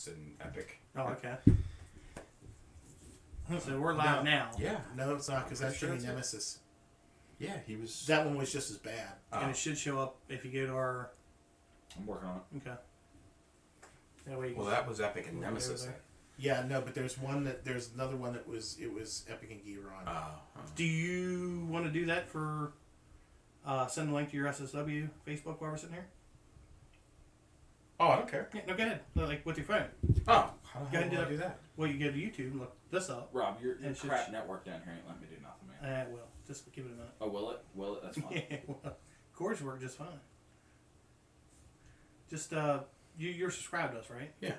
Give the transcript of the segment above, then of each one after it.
and Epic. Oh, okay. So we're live now. Yeah. No, it's not, because that's Sure Jimmy that's it. Nemesis. Yeah, he was. That one was just as bad. And it should show up if you go to our... I'm working on it. Okay. That way you Well, that was Epic and Look Nemesis. over there. Yeah, no, but there's another one that was Epic and Giron. Do you want to do that for... send a link to your SSW Facebook while we're sitting here? Oh, I don't care. Yeah, no, go ahead. Like, with your phone. Oh, how Go the ahead hell and do I do that? Well, you go to YouTube and look this up. Rob, your And should- crap network down here ain't letting me do nothing, man. Well, just give it a minute. Oh, will it? Will it? That's fine. Yeah, well, cords work just fine. Just, you're subscribed to us, right? Yeah.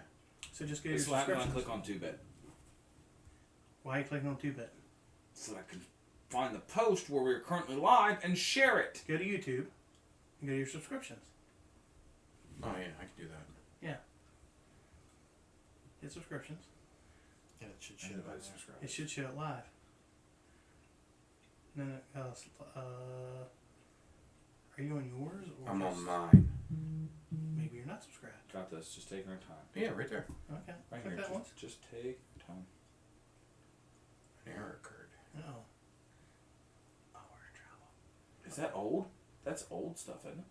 So just go to your That's why I'm going to subscriptions. click on 2-bit. Why are you clicking on 2-bit? So that I can find the post where we're currently live and share it. Go to YouTube and go to your subscriptions. Oh yeah, I can do that. Hit subscriptions. And it should show Anybody it on there. subscribe? It should show it live. And then, are you on yours? Or I'm just- on mine. Maybe you're not subscribed. Got this. Just taking our time. Yeah, right there. Okay. Right Click here. that once. Just take your time. An error occurred. Oh. Oh, we're in trouble. Is that old? That's old stuff, isn't it?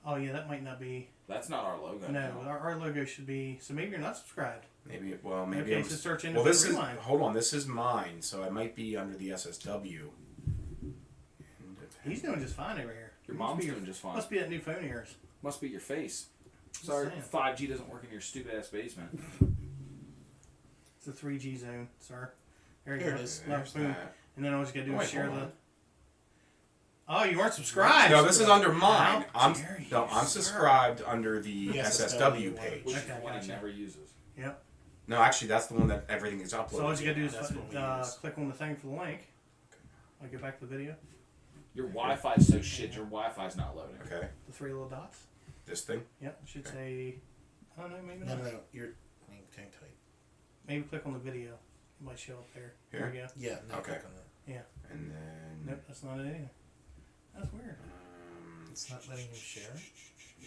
Oh, yeah, that might not be. That's not our logo. No, our logo should be. So maybe you're not subscribed. Maybe. Well, maybe. Okay, I'm so search in well, this is. Rewind. Hold on. This is mine, so I might be under the SSW. He's doing just fine over here. Your Must mom's be doing just fine. Must be that new phone of yours. Must be your face. Just Sorry, saying. 5G doesn't work in your stupid ass basement. It's a 3G zone, sir. There you Here go. it is. There's Boom. that. And then all you gotta do Wait, is share hold the. on. Oh, you weren't subscribed. No, this is under mine. How dare you, I'm sir. subscribed under the The SSW SSW page. Which Okay, is one he gotcha. never uses. Yep. No, actually, that's the one that everything is uploaded. So all you gotta do is That's what we use. click on the thing for the link. I'll get back to the video. Your Wi-Fi is so shit. Your Wi-Fi's not loading. Okay, The three little dots. this thing. Yep. It should Okay. say. I don't know. Maybe No, not. no, you're hang tight. Maybe click on the video. It might show up there. Here? There we go. Yeah, no, Okay. click on that. And then. Nope, that's not it either. That's weird. It's not letting you share.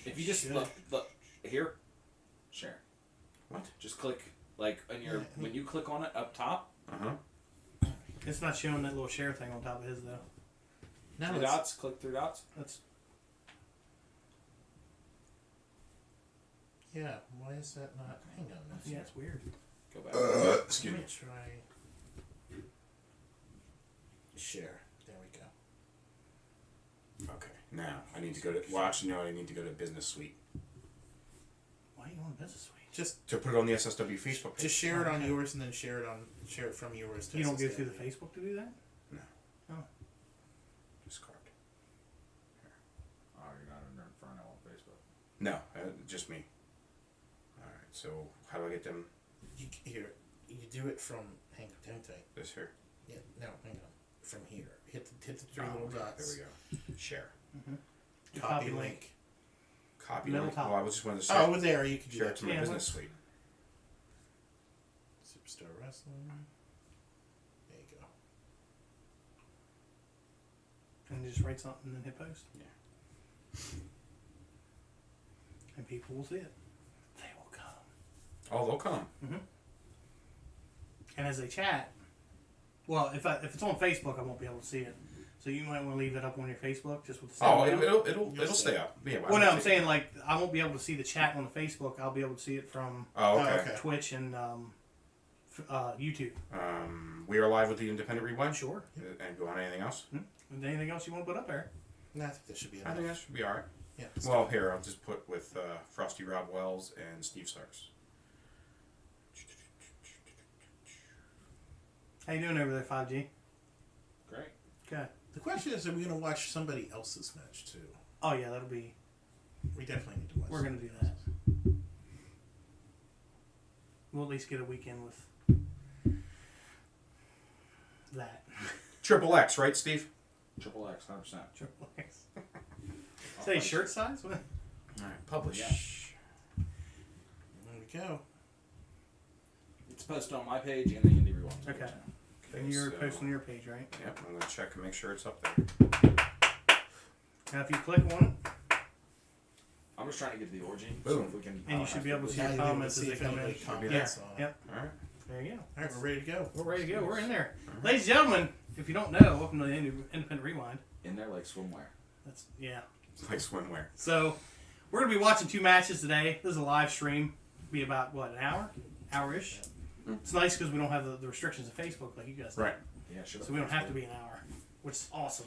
If you just Should. look here, share. What? Just click like on your Yeah. when you click on it up top. It's not showing that little share thing on top of his though. No, Three it's, dots. Click three dots. That's yeah. Why is that not? Hang on. yeah, it's weird. Go back. Excuse Let me. me try. Share. There we go. Okay. Now I need to go to. Well, actually, no. I need to go to Business Suite Why are you on Business Suite? Just to put it on the SSW Facebook page. just share it on Okay. yours and then share it from yours to You don't go SSW. through the Facebook to do that? Discard. Oh, you're not under Inferno on Facebook. No, just me. All right. So how do I get them? You do it from hang tight. This here. Yeah, no, hang on. From here. Hit the three Oh, little okay, dots. There we go. Share. Copy link. Copy. Middle link. top. Well, I just wanted to Oh, over there you can do share it that. to my Yeah, Business Suite. Superstar Wrestling. There you go. And you just write something and then hit post. Yeah. And people will see it. They will come. Oh, they'll come. And as they chat, well, if it's on Facebook, I won't be able to see it. So you might want to leave it up on your Facebook just with the Oh, sound. it'll stay up. Yeah. Well, no, I'm saying like I won't be able to see the chat on the Facebook. I'll be able to see it from Oh, okay. Okay. Twitch and YouTube. We are live with the Independent Rewind. Sure. And go on anything else? And anything else you want to put up there? No, I think that should be I enough. think that should be all right. Yeah. Well, here I'll just put with Frosty Rob Wells and Steve Starks. How you doing over there, 5G? Great. Okay. The question is, are we going to watch somebody else's match too? Oh yeah, that'll be. We definitely need to watch. We're gonna do that. We'll at least get a weekend with that. Triple X, right, Steve? Triple X, 100%. Triple X. Say shirt size? What? All right, publish. Yeah. There we go. It's posted on my page and the Indie Rewind. page Okay. now. And you're so- posting your page, right? Yep, I'm gonna check and make sure it's up there. Now, if you click on it, I'm I'm just trying to get to the origin. Boom. So if we can. And you should be able to see Now your you'll be able to comments as see they if come in. anybody comments Yeah. on it. Yep. All right. There you go. All right, we're ready to go. We're ready to go. We're in there. Ladies and gentlemen, if you don't know, welcome to the Independent Rewind. In there like swimwear. That's yeah. It's like swimwear. So we're gonna be watching 2 matches today. This is a live stream. Be about what, an hour, hour-ish. It's nice because we don't have the restrictions of Facebook like you guys do. Right. Yeah, sure. So we don't have to be an hour, which is awesome.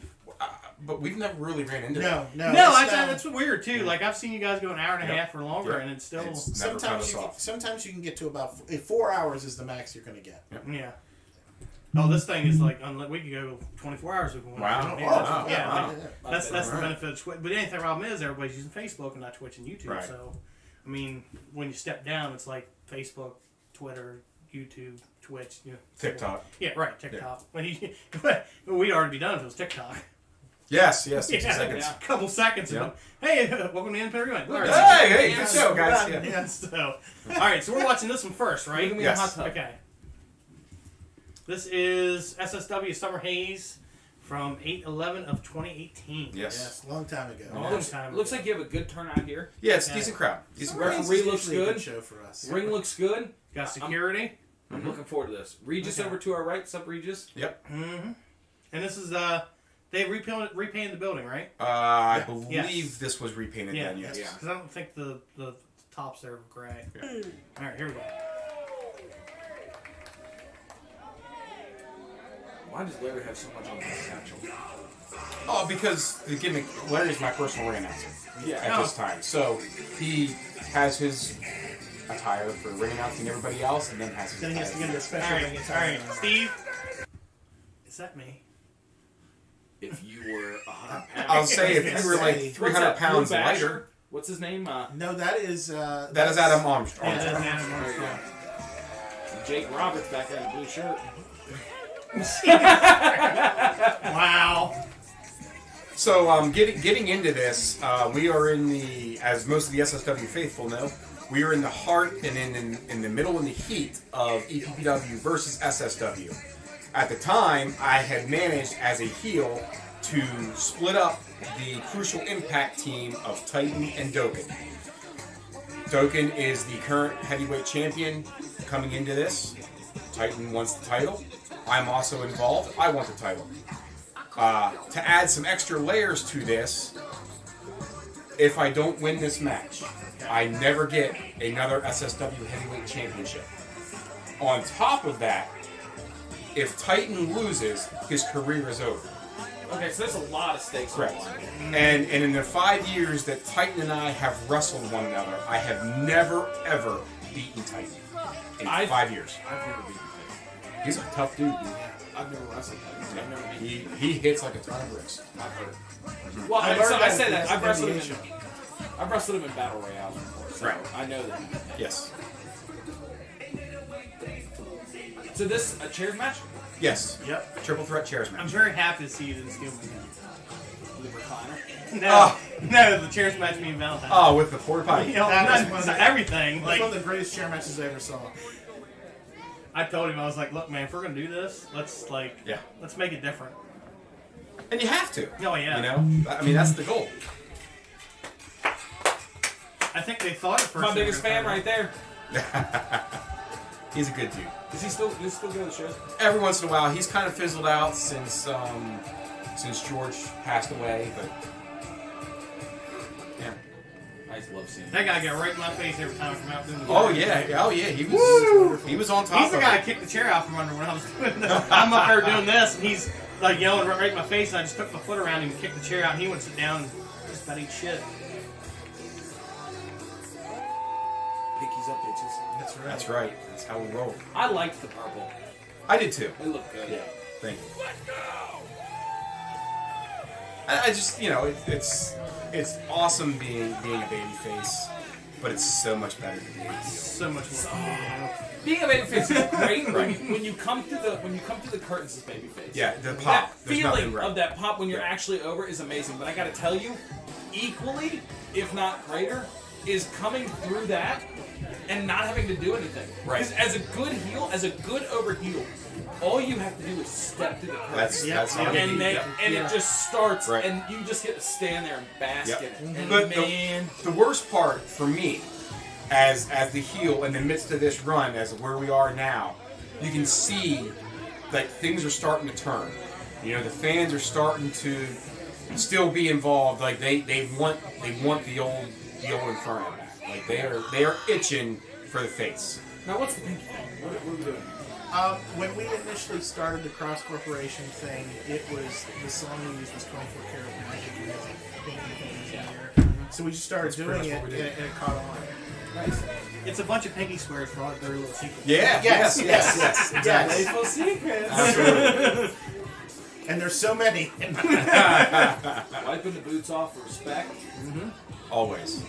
But we've never really ran into that. No, No, it's, that's weird too. Like I've seen you guys go an hour and a Yep. half or longer, Yep. and it's still It's never cut sometimes us off. sometimes you can get to about 4 hours is the max you're going to get. yeah. Oh, this thing is like we could go 24 hours if we want. Wow. Yeah, wow. yeah, Wow. like, that's the Alright. benefit of Twitch. But the only problem is everybody's using Facebook and not Twitch and YouTube. Right. So, I mean, when you step down, it's like Facebook, Twitter, YouTube, Twitch, TikTok. Yeah, right. TikTok. When we'd already be done if it was TikTok. Yes, 60 Yeah. seconds. A couple seconds. Yeah. Of, hey, welcome to Independent Rewind. All right, Hey, good show, guys. so, Yeah. yeah, so, all right, so we're watching this one first, right? Look at me Yes. in a hot tub. Okay. This is SSW Summer Haze from 8/11 of 2018. Yes. Yes, long time ago. Long Looks, time looks ago. like you have a good turnout here. Yeah, it's a Yeah. decent crowd. Decent Summer crowd. Haze Referee is looks usually a good. show for us. Ring looks good. Got security. I'm looking forward to this. Regis Okay. over to our right. Sup, Regis? Yep. Mm-hmm. And this is they repainted the building, right? I Yeah. believe Yes. this was repainted then, yes. Yeah. Because I don't think the tops there are gray. Yeah. All right, here we go. Why does Larry have so much on his satchel? Oh, because the gimmick, Larry's my personal ring announcer Yeah. at this time. So he has his attire for ring announcing everybody else, and then has his Then he has to attire. get a All special ring right, attire. all right, Steve. Is that me? If you were 100 pounds. I'll say if you were like What's 300 that, pounds Blue Basher? lighter, What's his name? No, that is that is Adam Armstrong. Yeah, that's Adam There you Armstrong. go. Jake Roberts back there in the blue shirt. Wow. So, getting into this, we are in the, as most of the SSW faithful know, we are in the heart and in the middle and the heat of EPPW versus SSW. At the time, I had managed as a heel to split up the Crucial Impact team of Titan and Dokken. Dokken is the current heavyweight champion coming into this. Titan wants the title. I'm also involved. I want the title. To add some extra layers to this, if I don't win this match, I never get another SSW Heavyweight Championship. On top of that, if Titan loses, his career is over. Okay, so there's a lot of stakes on Correct. the line. And in the 5 years that Titan and I have wrestled one another, I have never, ever beaten Titan. In 5 years. I've never beaten Titan. He's a tough dude. I've never wrestled Titan. I've never beaten He hits like a ton of bricks. I've heard. Well, I I, learned so I that say at that. the I've wrestled him NBA show. I've wrestled him in Battle Royale before, so Right. I know that. Yes. So this, a chairs match? Yes. Yep. Triple threat chairs I'm match. very happy to see you in this game. The recliner? No, Oh. no, the chairs match me and Valentine. Oh, with the porta potty. You know, That was not, one of not the- everything. That's Like one of the greatest chair matches I ever saw. I told him, I was like, look, man, if we're gonna do this, let's Yeah. let's make it different. And you have to. Oh yeah. You know? I mean, that's the goal. I think they thought at first. My they were biggest gonna fan turn right there. He's a good dude. Does he still go to the shows? Every once in a while, he's kind of fizzled out since George passed away, but yeah. I just love seeing That guy got right in my face every time I come out doing the Oh yeah, he was on top He's the of guy I it. kicked the chair out from under when I was doing this. I'm up there doing this, and he's like yelling right in my face, and I just took my foot around him and kicked the chair out, and he went to sit down and just about eat shit. Pinkies up, bitches. That's right. That's right. That's how we roll. I liked the purple. I did too. It looked good. Yeah. Thank you. I just, you know, it's awesome being a baby face, but it's so much better than being a heel. So much more. Being a babyface is great Right. when you come through the curtains as babyface. Yeah, the pop. That There's nothing feeling right. of that pop when you're Yeah. actually over is amazing. But I got to tell you, equally, if not greater, is coming through that and not having to do anything. Right. Because as a good heel, as a good over heel, all you have to do is step to the curb. That's how and it it just starts, Right. and you just get to stand there and bask Yep. in it. And But man, the worst part for me, as the heel in the midst of this run, as where we are now, you can see that things are starting to turn. You know, the fans are starting to still be involved. Like they want the old Inferno back. Like they are itching for the face. now what's the pinky thing? What are we doing? When we initially started the Cross Corporation thing, it was the song we used was 24 Karat Magic. And there's like pinky things in there. So we just started doing pretty it, much what we and did. it caught on. Nice. It's a bunch of pinky squares for all their little secrets. Yeah. Yes, Yes. yes. Exactly. Playful secrets. Absolutely. And there's so many. Wiping the boots off for respect. Always.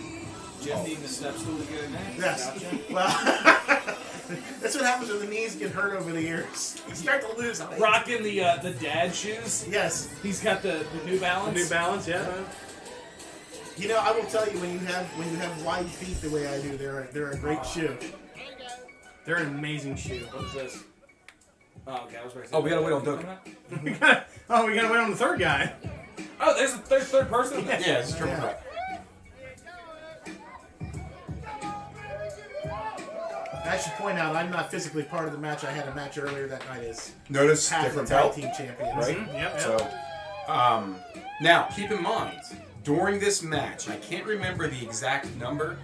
Jim needing the step stool to get in there. Yes. Gotcha. Well, that's what happens when the knees get hurt over the years. You start to lose height. Rocking the dad shoes. Yes. He's got the New Balance. New Balance, yeah. You know, I will tell you, when you have wide feet the way I do, they're a great shoe. They're an amazing shoe. What is this? Oh, okay. I was ready to say. Oh, we gotta wait on Doug. we gotta wait on the third guy. Oh, there's a third person in this. Yeah, it's a triple threat. I should point out, I'm not physically part of the match. I had a match earlier that night as Notice half different the tag belt, team champions. right? Yep. So, now keep in mind, during this match, I can't remember the exact number,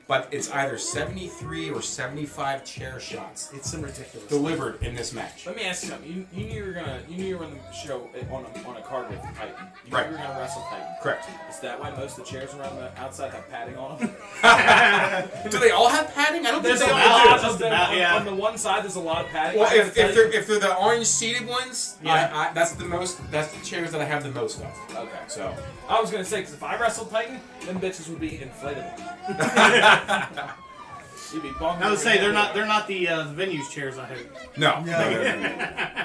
but it's either 73 or 75 chair shots It's some ridiculous. delivered in this match. Let me ask you something. You knew you were on the show on a card with Titan. You knew Right. you were gonna wrestle Titan. Correct. Is that why most of the chairs around the outside have padding on them? Do they all have padding? I don't think There's they a all lot. do. Just about, yeah. On the one side, there's a lot of padding. Well, I gotta tell you- if they're the orange seated ones, Yeah. that's the chairs that I have the most of. okay. So I was gonna say, because if I wrestled Titan, them bitches would be inflatable. You'd be bumping. I would say your they're head. not the venues chairs. I hope. no. No.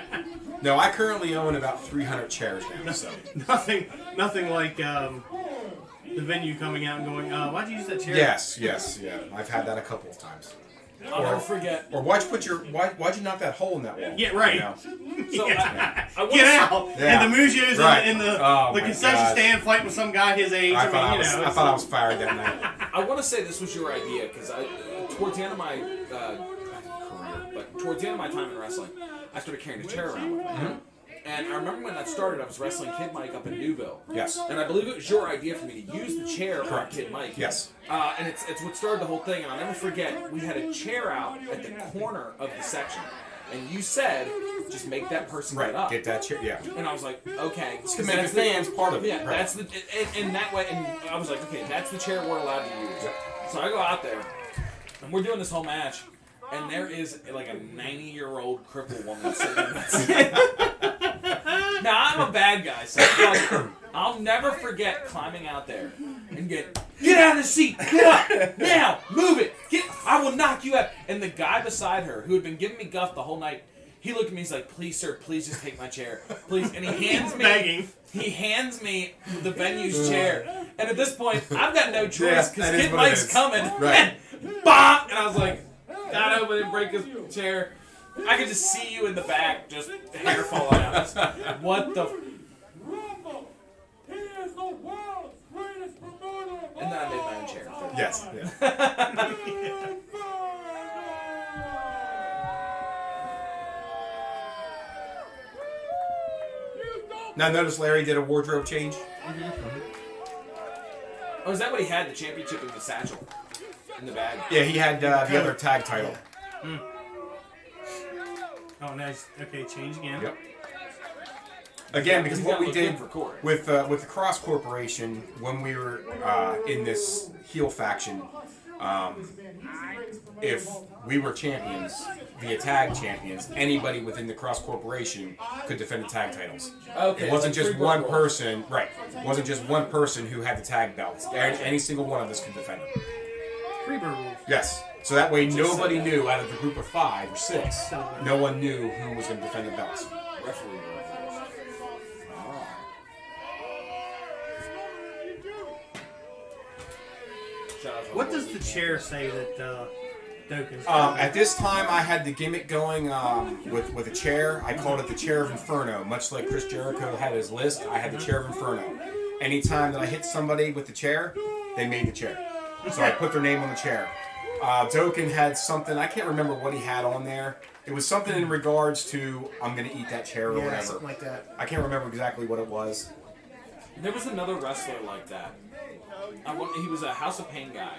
No, I currently own about 300 chairs now. So Nothing like the venue coming out and going, why'd you use that chair? yes, yeah, I've had that a couple of times. I'll never forget. Or why'd you knock that hole in that wall? Yeah, right. You know? So Yeah. I Get out! Yeah. And the Mujo's Right. in the Oh my concession God. stand fighting with some guy his age. I I thought mean, I thought I was fired that night. I want to say this was your idea because towards the end of my career, but towards the end of my time in wrestling, I started carrying a chair around with me. And I remember when that started, I was wrestling Kid Mike up in Newville. Yes. And I believe it was your idea for me to use the chair on Correct. Kid Mike. Yes. And it's what started the whole thing. And I'll never forget, we had a chair out at the corner of the section. And you said, just make that person Right. get up. Get that chair. Yeah. And I was like, okay. To make the fans part of it. Yeah, Right. that's the and that way, and I was like, okay, that's the chair we're allowed to use. So I go out there, and we're doing this whole match, and there is like a 90-year-old crippled woman sitting in that seat. Now I'm a bad guy, so like, I'll never forget climbing out there and get out of the seat, get up now, move it, I will knock you out. And the guy beside her, who had been giving me guff the whole night, he looked at me, he's like, please sir, please just take my chair, please. And he hands me begging. He hands me the venue's chair, and at this point, I've got no choice Yeah, because that is Kid what it Mike's is. coming. Right. And bop! And I was like, got over and break his chair. I could just see you in the back, just hair falling out. Just, what the? And then I made my own chair. Yes. Yeah. Now notice Larry did a wardrobe change. Oh, is that what he had? The championship in the satchel, in the bag. Yeah, he had the other tag title. Oh, nice. Okay, change again. Yep. Again, because He's what gotta we look did good for Corey. with the Cross Corporation when we were in this heel faction, if we were champions, via tag champions, anybody within the Cross Corporation could defend the tag titles. Okay. It wasn't like just Freebird one rules. person, right? It wasn't just one person who had the tag belts. Any single one of us could defend them. Freebird rules. Yes. So that way, Just nobody said that. knew out of the group of 5 or 6, no one knew who was going to defend the belts. Referee rules. Oh. Shout out to What all does the the chair say that Doken. At this time, I had the gimmick going with a chair. I called it the Chair of Inferno. Much like Chris Jericho had his list, I had the Chair of Inferno. Anytime that I hit somebody with the chair, they made the chair. So I put their name on the chair. Doken had something, I can't remember what he had on there. It was something in regards to, I'm going to eat that chair or Yeah, whatever. something like that. I can't remember exactly what it was. There was another wrestler like that. He was a House of Pain guy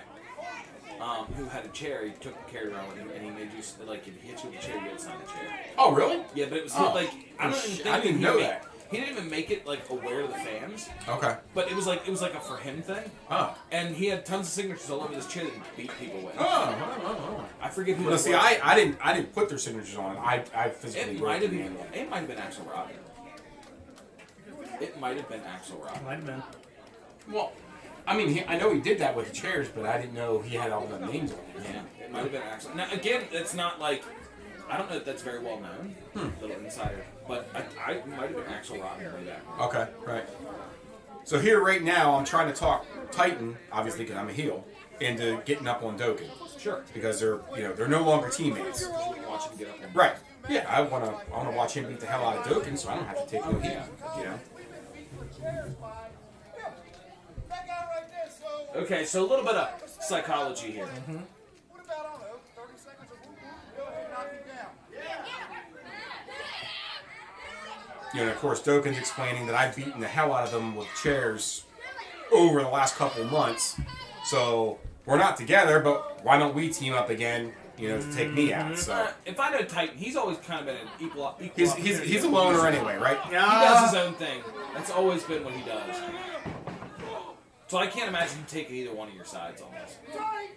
who had a chair. He took the carried around with him, and he made you like if he hit you with the chair, you had to sign the chair. Oh, really? Yeah, but it was Oh. like I don't even think I didn't he know made- that. He didn't even make it like aware to the fans, Okay. but it was like a for him thing. Oh. And he had tons of signatures all over this chair that he beat people with. Oh. I forget who. Well, it see, was. I didn't put their signatures on. I physically It wrote might have the been. name on it. It might have been Axel Rock. It might have been Axel Rock. Might have been. Well, I mean, I know he did that with the chairs, but I didn't know he had all the names on it. Yeah, it might have been Axel. Now again, it's not like I don't know if that's very well known, little insider, but I might have been Axel Rock way back. Okay, right. So here right now, I'm trying to talk Titan, obviously because I'm a heel, into getting up on Doken Sure. because they're no longer teammates. Watch him get up. Right. Yeah, I wanna watch him beat the hell out of Doken, so I don't have to take no heat. You know. Okay, so a little bit of psychology here. What about on 30 seconds of go ahead and knock him down? You know, and of course, Doken's explaining that I've beaten the hell out of them with chairs over the last couple months. So we're not together, but why don't we team up again? You know, to take me out. So If I know Titan, he's always kind of been an equal he's opportunity. a loner anyway, right? He does his own thing. That's always been what he does. So I can't imagine you taking either one of your sides on this. Guys,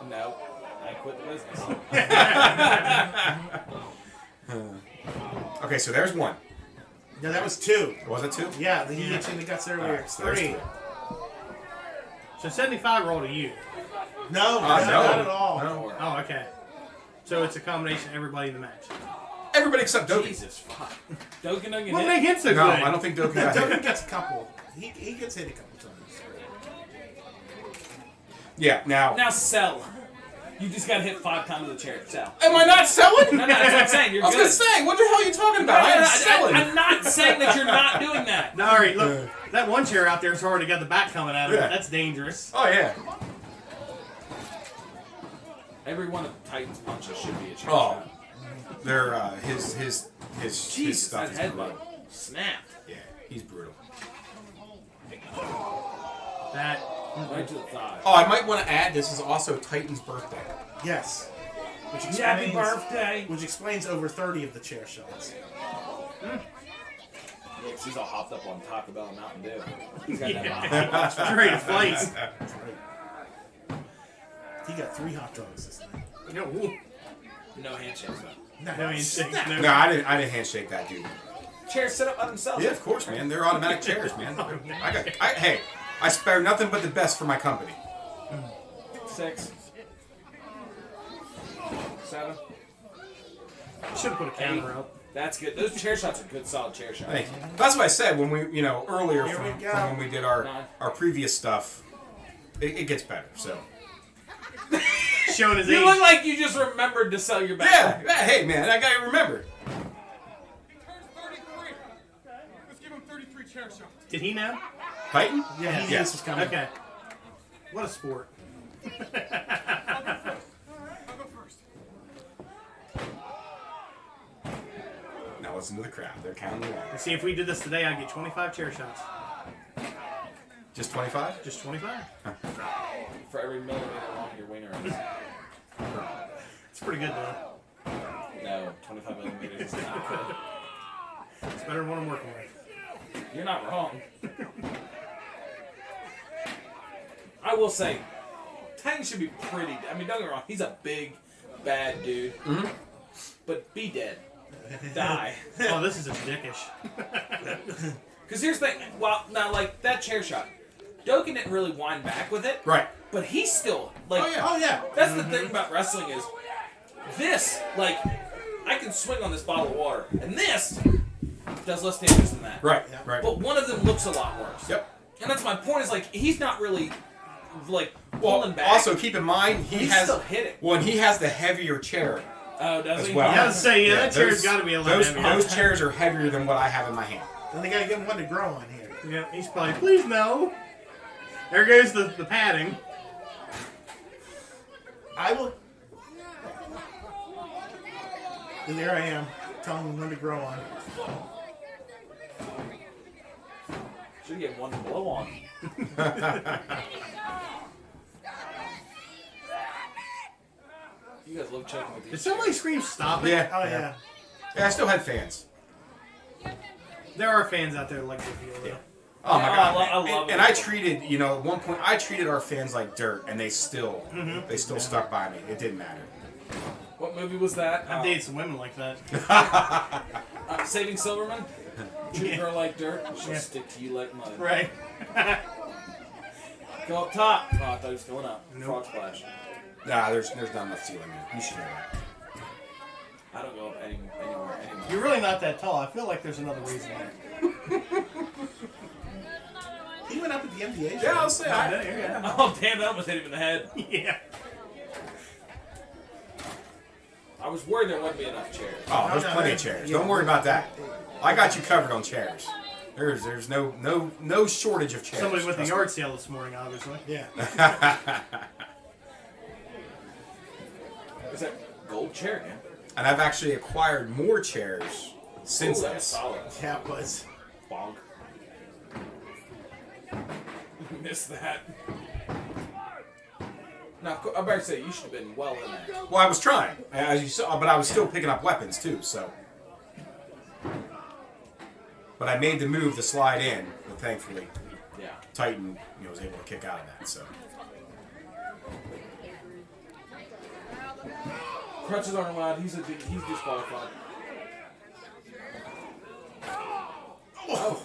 no. No, I quit the business. Okay, so there's one. No, that was 2. Was it 2? Yeah, he hit you in the guts earlier. Alright, so there's 3. 3. So 75 roll to you. No, No. not at all. No. Oh, okay. So it's a combination of everybody in the match. Everybody except Doken. Jesus fuck. Doken don't get What hit. make him so No, good? I don't think Doken got Doken hit. gets a couple. He gets hit a couple times. Yeah, now. Now sell. You just got hit 5 times with a chair. Sell. Am I not selling? No, that's what I'm saying. You're I was good. gonna say, what the hell are you talking about? I am selling. I'm not saying that you're not doing that. No, all right, look. That one chair out there's already got the back coming out of Yeah. it. That's dangerous. Oh yeah. Every one of Titan's punches should be a chair Oh, shot. they're his Jesus, stuff that is headbutt brutal. snapped Yeah, he's brutal. That. right to the thigh. Oh, I might want to add, this is also Titan's birthday. Yes. Which Happy explains, birthday! which explains over 30 of the chair shots. Yeah, 'cause he's all hopped up on Taco Bell and Mountain Dew. He's got that Yeah. mouth. Straight to flights. That's right. He got 3 hot dogs this night. No handshakes though. No handshakes. No. No, I didn't handshake that dude. Chairs set up by themselves. Yeah, of course, man. They're automatic chairs, man. Hey, I spare nothing but the best for my company. 6, 7. Should have put a counter up. That's good. Those chair shots are good, solid chair shots. Thank you. That's what I said when we, earlier Here we from go. when we did our previous stuff. It gets better. So Showing his You age. look like you just remembered to sell your back. yeah. Hey, man, I gotta remember. He turns 33. Let's give him 33 chair shots. Did he know? Titan? Yeah, he knew Yes. this was coming. Okay. What a sport. I'll go first. Now listen to the crowd. They're counting along. Let's see, if we did this today, I'd get 25 chair shots. Just 25? Just 25. For every millimeter long your wiener is. It's pretty good, though. No, 25 millimeters is not good. It's better than what I'm working with. You're not wrong. I will say, Titan should be pretty. I mean, don't get me wrong. He's a big, bad dude. Mm-hmm. But be dead. Die. Oh, this is a dickish. Because here's the thing. Well, now, like, that chair shot. Doken didn't really wind back with it. Right. But he's still, like... Oh, yeah. Oh, yeah. That's the thing about wrestling is, this, like, I can swing on this bottle of water. And this does less damage than that. Right. Right. But one of them looks a lot worse. Yep. And that's my point. Is like he's not really like Well, pulling back. also keep in mind He's still hitting. Well, and he has the heavier chair. Oh, does as he? well. I gotta say, that chair's those- got to be a lot Those, heavier. those chairs are heavier than what I have in my hand. Then they gotta give him one to grow on here. Yeah, he's probably, please no. There goes the padding. I will. And there I am, telling him when to grow on. Should get one to blow on. You guys love checking with Did these. somebody scream stop it? Yeah. Oh yeah. Yeah, I still had fans. There are fans out there that like the deal though. Oh my Yeah, god! I love and it. I treated, at one point, I treated our fans like dirt, and they still stuck by me. It didn't matter. What movie was that? I've dated some women like that. Saving Silverman. Treat Yeah. her like dirt. She'll Yeah. stick to you like mud. Right. Go up top. Oh, I thought he was going up. Nope. Frog splash. Nah, there's not enough ceiling there. You should know that. I don't go up anywhere. You're really not that tall. I feel like there's another reason there. He went up at the NBA show. Yeah, I'll say I. Yeah. Oh damn! That almost hit him in the head. Yeah. I was worried there wouldn't be enough chairs. Oh, there's No, no, plenty no. of chairs. Yeah. Don't worry about that. I got you covered on chairs. There's no shortage of chairs. Somebody went to the trust yard sale this morning, obviously. Yeah. Is that gold chair again? And I've actually acquired more chairs since Ooh, then. that's solid. Yeah, it was. Bonk. Missed that. Now, I better say you should have been well in there. Well, I was trying, as you saw, but I was still picking up weapons too. So, but I made the move to slide in, but thankfully, Yeah. Titan, was able to kick out of that. So, Crutches aren't allowed. He's disqualified. Oh.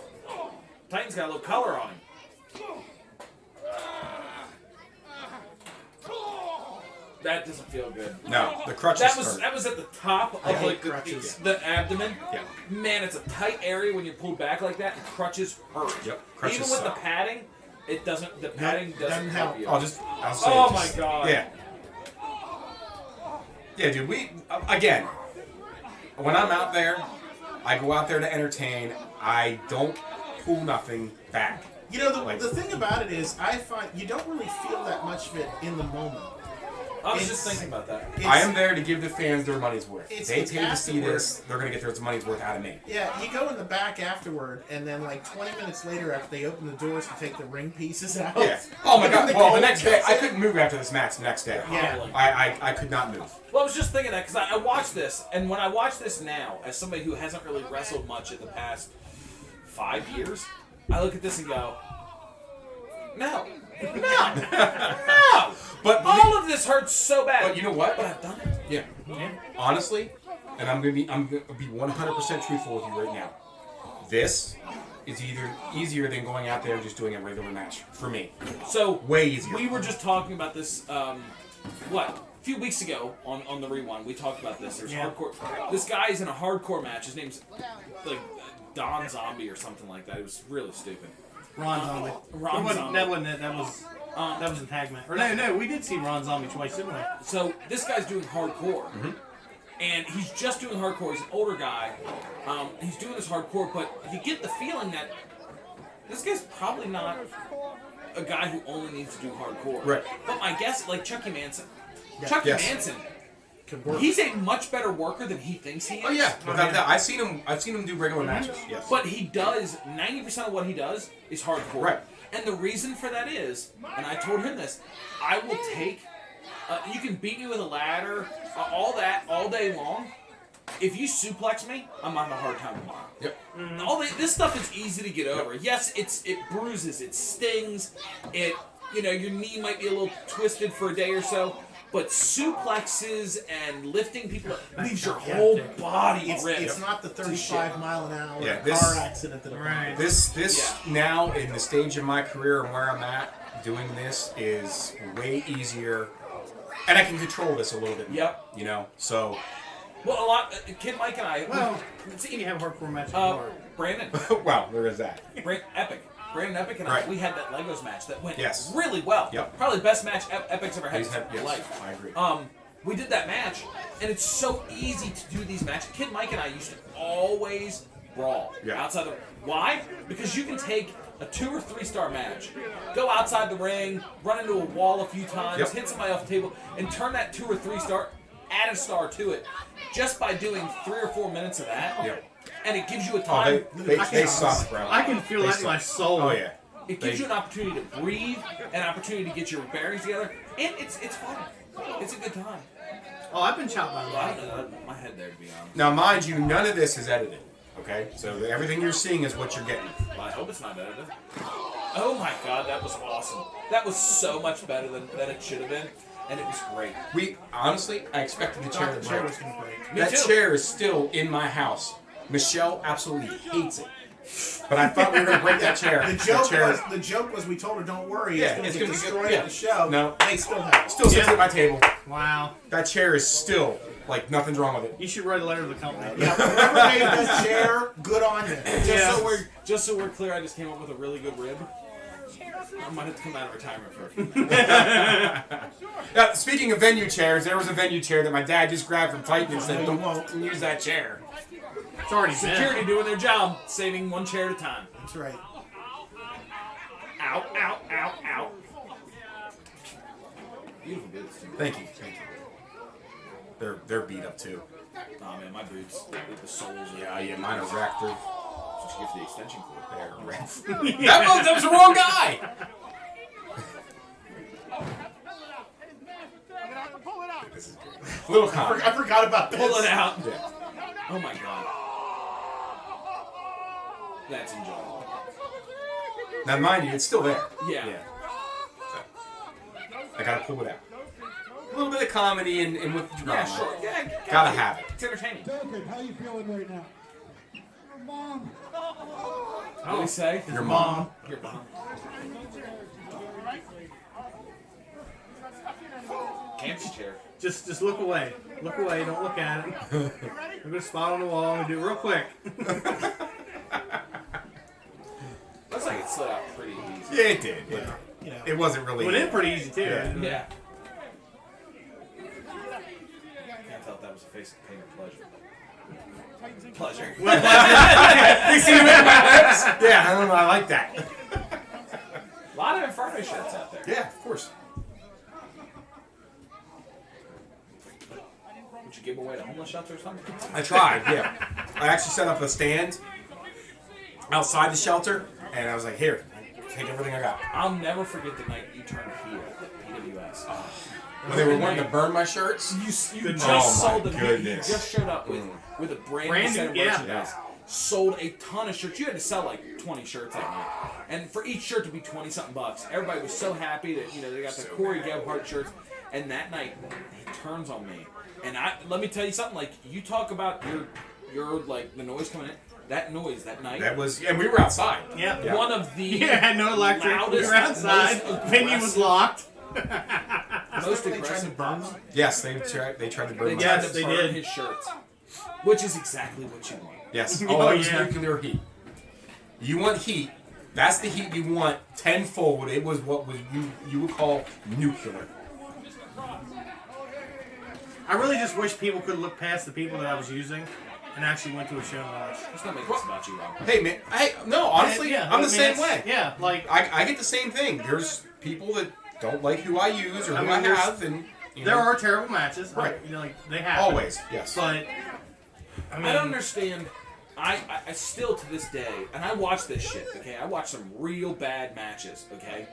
Titan's got a little color on him. That doesn't feel good. no, the crutches hurt. That was at the top of hate like crutches. the abdomen. Yeah. Man, it's a tight area when you're pulled back like that, and crutches hurt. Yep, crutches Even with suck. the padding, it doesn't. The padding doesn't doesn't help help. you. I'll say Oh just- my God. Yeah. Yeah, dude, again, when I'm out there, I go out there to entertain. I don't pull nothing back. You know, the thing about it is, I find you don't really feel that much of it in the moment. I was It's- just thinking about that. It's, I am there to give the fans their money's worth. It's- They it's paid to see afterward. this. They're going to get their money's worth out of me. Yeah, you go in the back afterward, and then like 20 minutes later, after they open the doors to take the ring pieces out. Yeah. Oh my and god. the Well, the gold next day, comes I in. couldn't move after this match. The next day. Yeah. I could not move. Well, I was just thinking that because I watched this, and when I watch this now, as somebody who hasn't really wrestled much in the past 5 years, I look at this and go, no, no. But All of this hurts so bad. But you know what? But I've done it. Yeah. Honestly, and I'm gonna be 100% truthful with you right now. This is either easier than going out there and just doing a regular match for me. So Way easier. we were just talking about this. A few weeks ago on the Rewind, we talked about this. There's Yeah. hardcore. This guy is in a hardcore match. His name's like Don Zombie or something like that. It was really stupid. Ron Zombie. Ron It wasn't- Zombie. That wasn't it. That was a tag match. Or no, we did see Ron Zombie twice, didn't we? So this guy's doing hardcore, and he's just doing hardcore. He's an older guy. He's doing this hardcore, but you get the feeling that this guy's probably not a guy who only needs to do hardcore. Right. But my guess, like Chucky Manson, Yes. Manson, Could work. he's a much better worker than he thinks he is. Oh yeah, without that, I've seen him do regular matches. Yes. But he does 90% of what he does is hardcore. Right. And the reason for that is, and I told him this, I will take. You can beat me with a ladder, all that, all day long. If you suplex me, I'm having a hard time tomorrow. Yep. This stuff is easy to get over. Yes, it bruises, it stings, your knee might be a little twisted for a day or so. But suplexes and lifting people up leaves your whole body ripped. It's not the 35 mile an hour Yeah, this- car accident that Right. This Yeah. now in the stage of my career and where I'm at, doing this is way easier, and I can control this a little bit more. Yep. So Well, a lot. Kid Mike and I. Well, see, you have hardcore matches. Brandon. wow, there is that. Epic. Brandon Epic and Right. we had that Legos match that went Yes. really well. Yep. Probably the best match Epic's ever had in He's his had- yes, life. I agree. We did that match, and it's so easy to do these matches. Kid Mike and I used to always brawl Yeah. outside the. Why? Because you can take a 2 or 3 star match, go outside the ring, run into a wall a few times, Yep. hit somebody off the table, and turn that 2 or 3 star, add a star to it, just by doing 3 or 4 minutes of that. Yep. And it gives you a Oh, time. they suck, bro. I can feel They that in my suck. soul. Oh, yeah. It gives you an opportunity to breathe, an opportunity to get your bearings together, and it's fun. It's a good time. Oh, I've been chopped by I life. don't know, my head there, to be honest. Now, mind you, none of this is edited. Okay? So everything you're seeing is what you're getting. Well, I hope it's not edited. Oh my god, that was awesome. That was so much better than it should have been, and it was great. We honestly, I expected the chair to The chair break. was going to break. Me That too. chair is still in my house. Michelle absolutely hates it. But I thought we were going to break that chair. The joke was we told her don't worry, Yeah, it's going it's to get gonna be destroyed good. at the show. No. They still have it. Still sits at my table. Wow. That chair is still, like, nothing's wrong with it. You should write a letter to the company. Yeah, whoever made that chair, good on you. Just so we're clear, I just came up with a really good rib. I might have to come out of retirement for a few. Now, speaking of venue chairs, there was a venue chair that my dad just grabbed from Titan and said, No, you don't use that chair. It's already Security been. doing their job, saving one chair at a time. That's right. Ow, ow, ow, ow. Beautiful boots, too. Thank you. Thank you. They're beat up, too. Nah, man, my boots, the soles. Yeah, mine are wrapped. They're Just give the extension cord. They're wrapped. That was the wrong guy! Pull it out. This is good. Little comment. I forgot about this. Pull it out. Yeah. Oh my god. That's enjoyable. Now, mind you, it's still there. Yeah. So, I gotta pull it out. A little bit of comedy and with the drama. Yeah, sure. Yeah, Gotta have it. It's entertaining. Duncan, how you feeling right now? Your mom. What do we say? Your mom. Your mom. Camp's chair. Just look away. Look away. Don't look at it. We're gonna spot on the wall and do it real quick. Looks like it slid out pretty easy. Yeah, it did. But You know. it wasn't really. Went in pretty easy too. Yeah. Yeah. Can't tell if that was a face of pain or pleasure. Pleasure. You see him in my lips? Yeah, I don't know. I like that. A lot of Inferno shirts out there. Yeah, of course. Would you give away to homeless shelter or something? I tried, yeah. I actually set up a stand outside the shelter, and I was like, here, take everything I got. I'll never forget the night you turned heel at PWS. When they were wanting to burn my shirts? You Good just night. sold Oh, the my goodness. You just showed up with a brand new Brand set of new, yeah. merchandise. Sold a ton of shirts. You had to sell like 20 shirts that night, and for each shirt to be 20-something bucks. Everybody was so happy that they got the Corey Gebhardt shirts. And that night, he turns on me, and let me tell you something. Like you talk about your like the noise coming in. That noise that night. That was, and we were outside. Yep. Yeah. One of the Yeah, no electric. We loudest, were outside. most Venue was aggressive- locked. Most They tried to aggressive burn them. Yes, they tried to burn They my tried shirts. to they burn did. his shirts, which is exactly what you want. Yes. Oh, Oh, it was yeah. nuclear heat. You want heat. That's the heat you want tenfold. It was what was you would call nuclear. I really just wish people could look past the people that I was using and actually went to a show and watched. Let's not make this about you, Rob. Hey man, no, honestly, Yeah, I'm I the mean, same that's- way. Yeah, like I get the same thing. There's people that don't like who I use or I who mean, I there's- have, and there are terrible matches. Right. Like they happen. always yes. But I mean, I don't understand. I still to this day, and I watch this shit. Okay, I watch some real bad matches. Okay,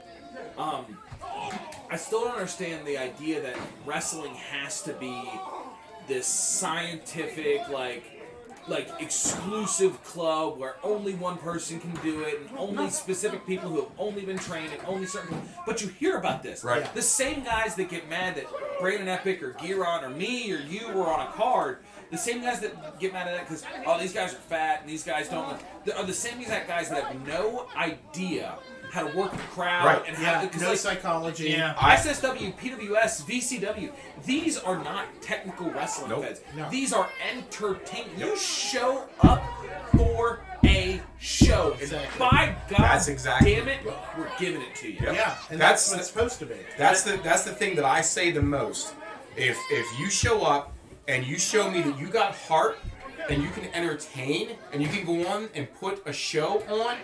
I still don't understand the idea that wrestling has to be this scientific like exclusive club where only one person can do it and only specific people who have only been trained and only certain. But you hear about this, Right. The same guys that get mad that Brandon Epic or Giron or me or you were on a card. The same guys that get mad at that because, oh, these guys are fat and these guys don't. Are the same exact guys that have no idea how to work the crowd Right. and Yeah, how to. no psychology. Yeah. SSW, PWS, VCW, these are not technical wrestling Nope. feds. No. These are entertainment. You show up for a show. And Exactly. by God, That's exactly- damn it, we're giving it to you. Yep. Yeah, and That's that's what it's supposed to be. That's the thing that I say the most. If you show up and you show me that you got heart and you can entertain and you can go on and put a show on,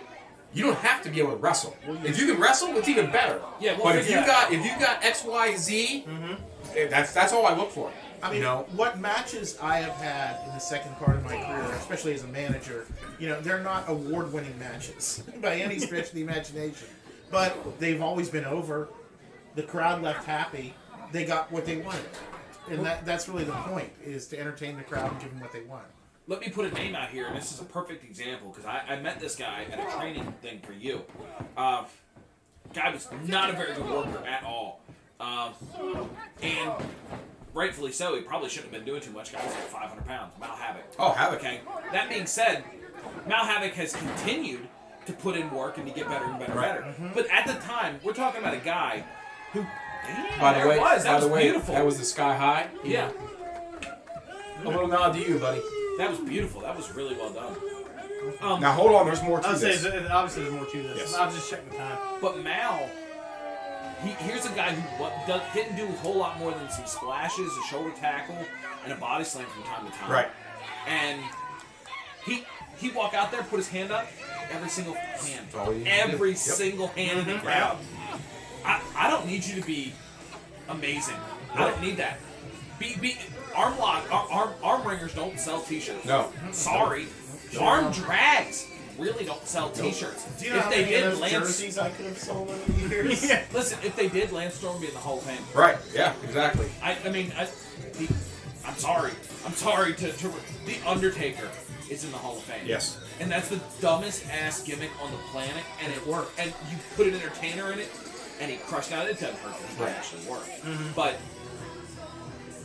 you don't have to be able to wrestle. If you can wrestle, it's even better. Yeah, we'll but if you figure it got XYZ, that's all I look for. I mean, you know, what matches I have had in the second part of my career, especially as a manager, they're not award-winning matches by any stretch of the imagination. But they've always been over. The crowd left happy. They got what they wanted. And that's really the point, is to entertain the crowd and give them what they want. Let me put a name out here, and this is a perfect example, because I met this guy at a training thing for you. Guy was not a very good worker at all. And rightfully so, he probably shouldn't have been doing too much. Guy was like 500 pounds. Mal Havoc. Oh, Havoc. Okay. That being said, Mal Havoc has continued to put in work and to get better and better and Right. better. But at the time, we're talking about a guy who. Damn, by the there way, it was. That was beautiful. that was the Sky High. Yeah, A little nod to you, buddy. that was beautiful. That was really well done. Now hold on, there's more to I would say this. obviously there's more to this. Yes. I was just checking the time. But Mal, here's a guy who didn't do a whole lot more than some splashes, a shoulder tackle, and a body slam from time to time. Right. And he walk out there, put his hand up, every single hand, all you need to every do. Yep. single hand in the crowd. I don't need you to be amazing. I don't need that. Be arm lock. Arm ringers don't sell T-shirts. No. Sorry. Arm drags really don't sell T-shirts. Do you know If how they many of did, those Lance. jerseys I could have sold over the years? Yeah. Listen, if they did, Lance Storm would be in the Hall of Fame. Right. Yeah. Exactly. I'm sorry. I'm sorry to the Undertaker is in the Hall of Fame. Yes. And that's the dumbest ass gimmick on the planet, and it worked. And you put an entertainer in it, and he crushed out. It doesn't hurt. It Right. actually work. But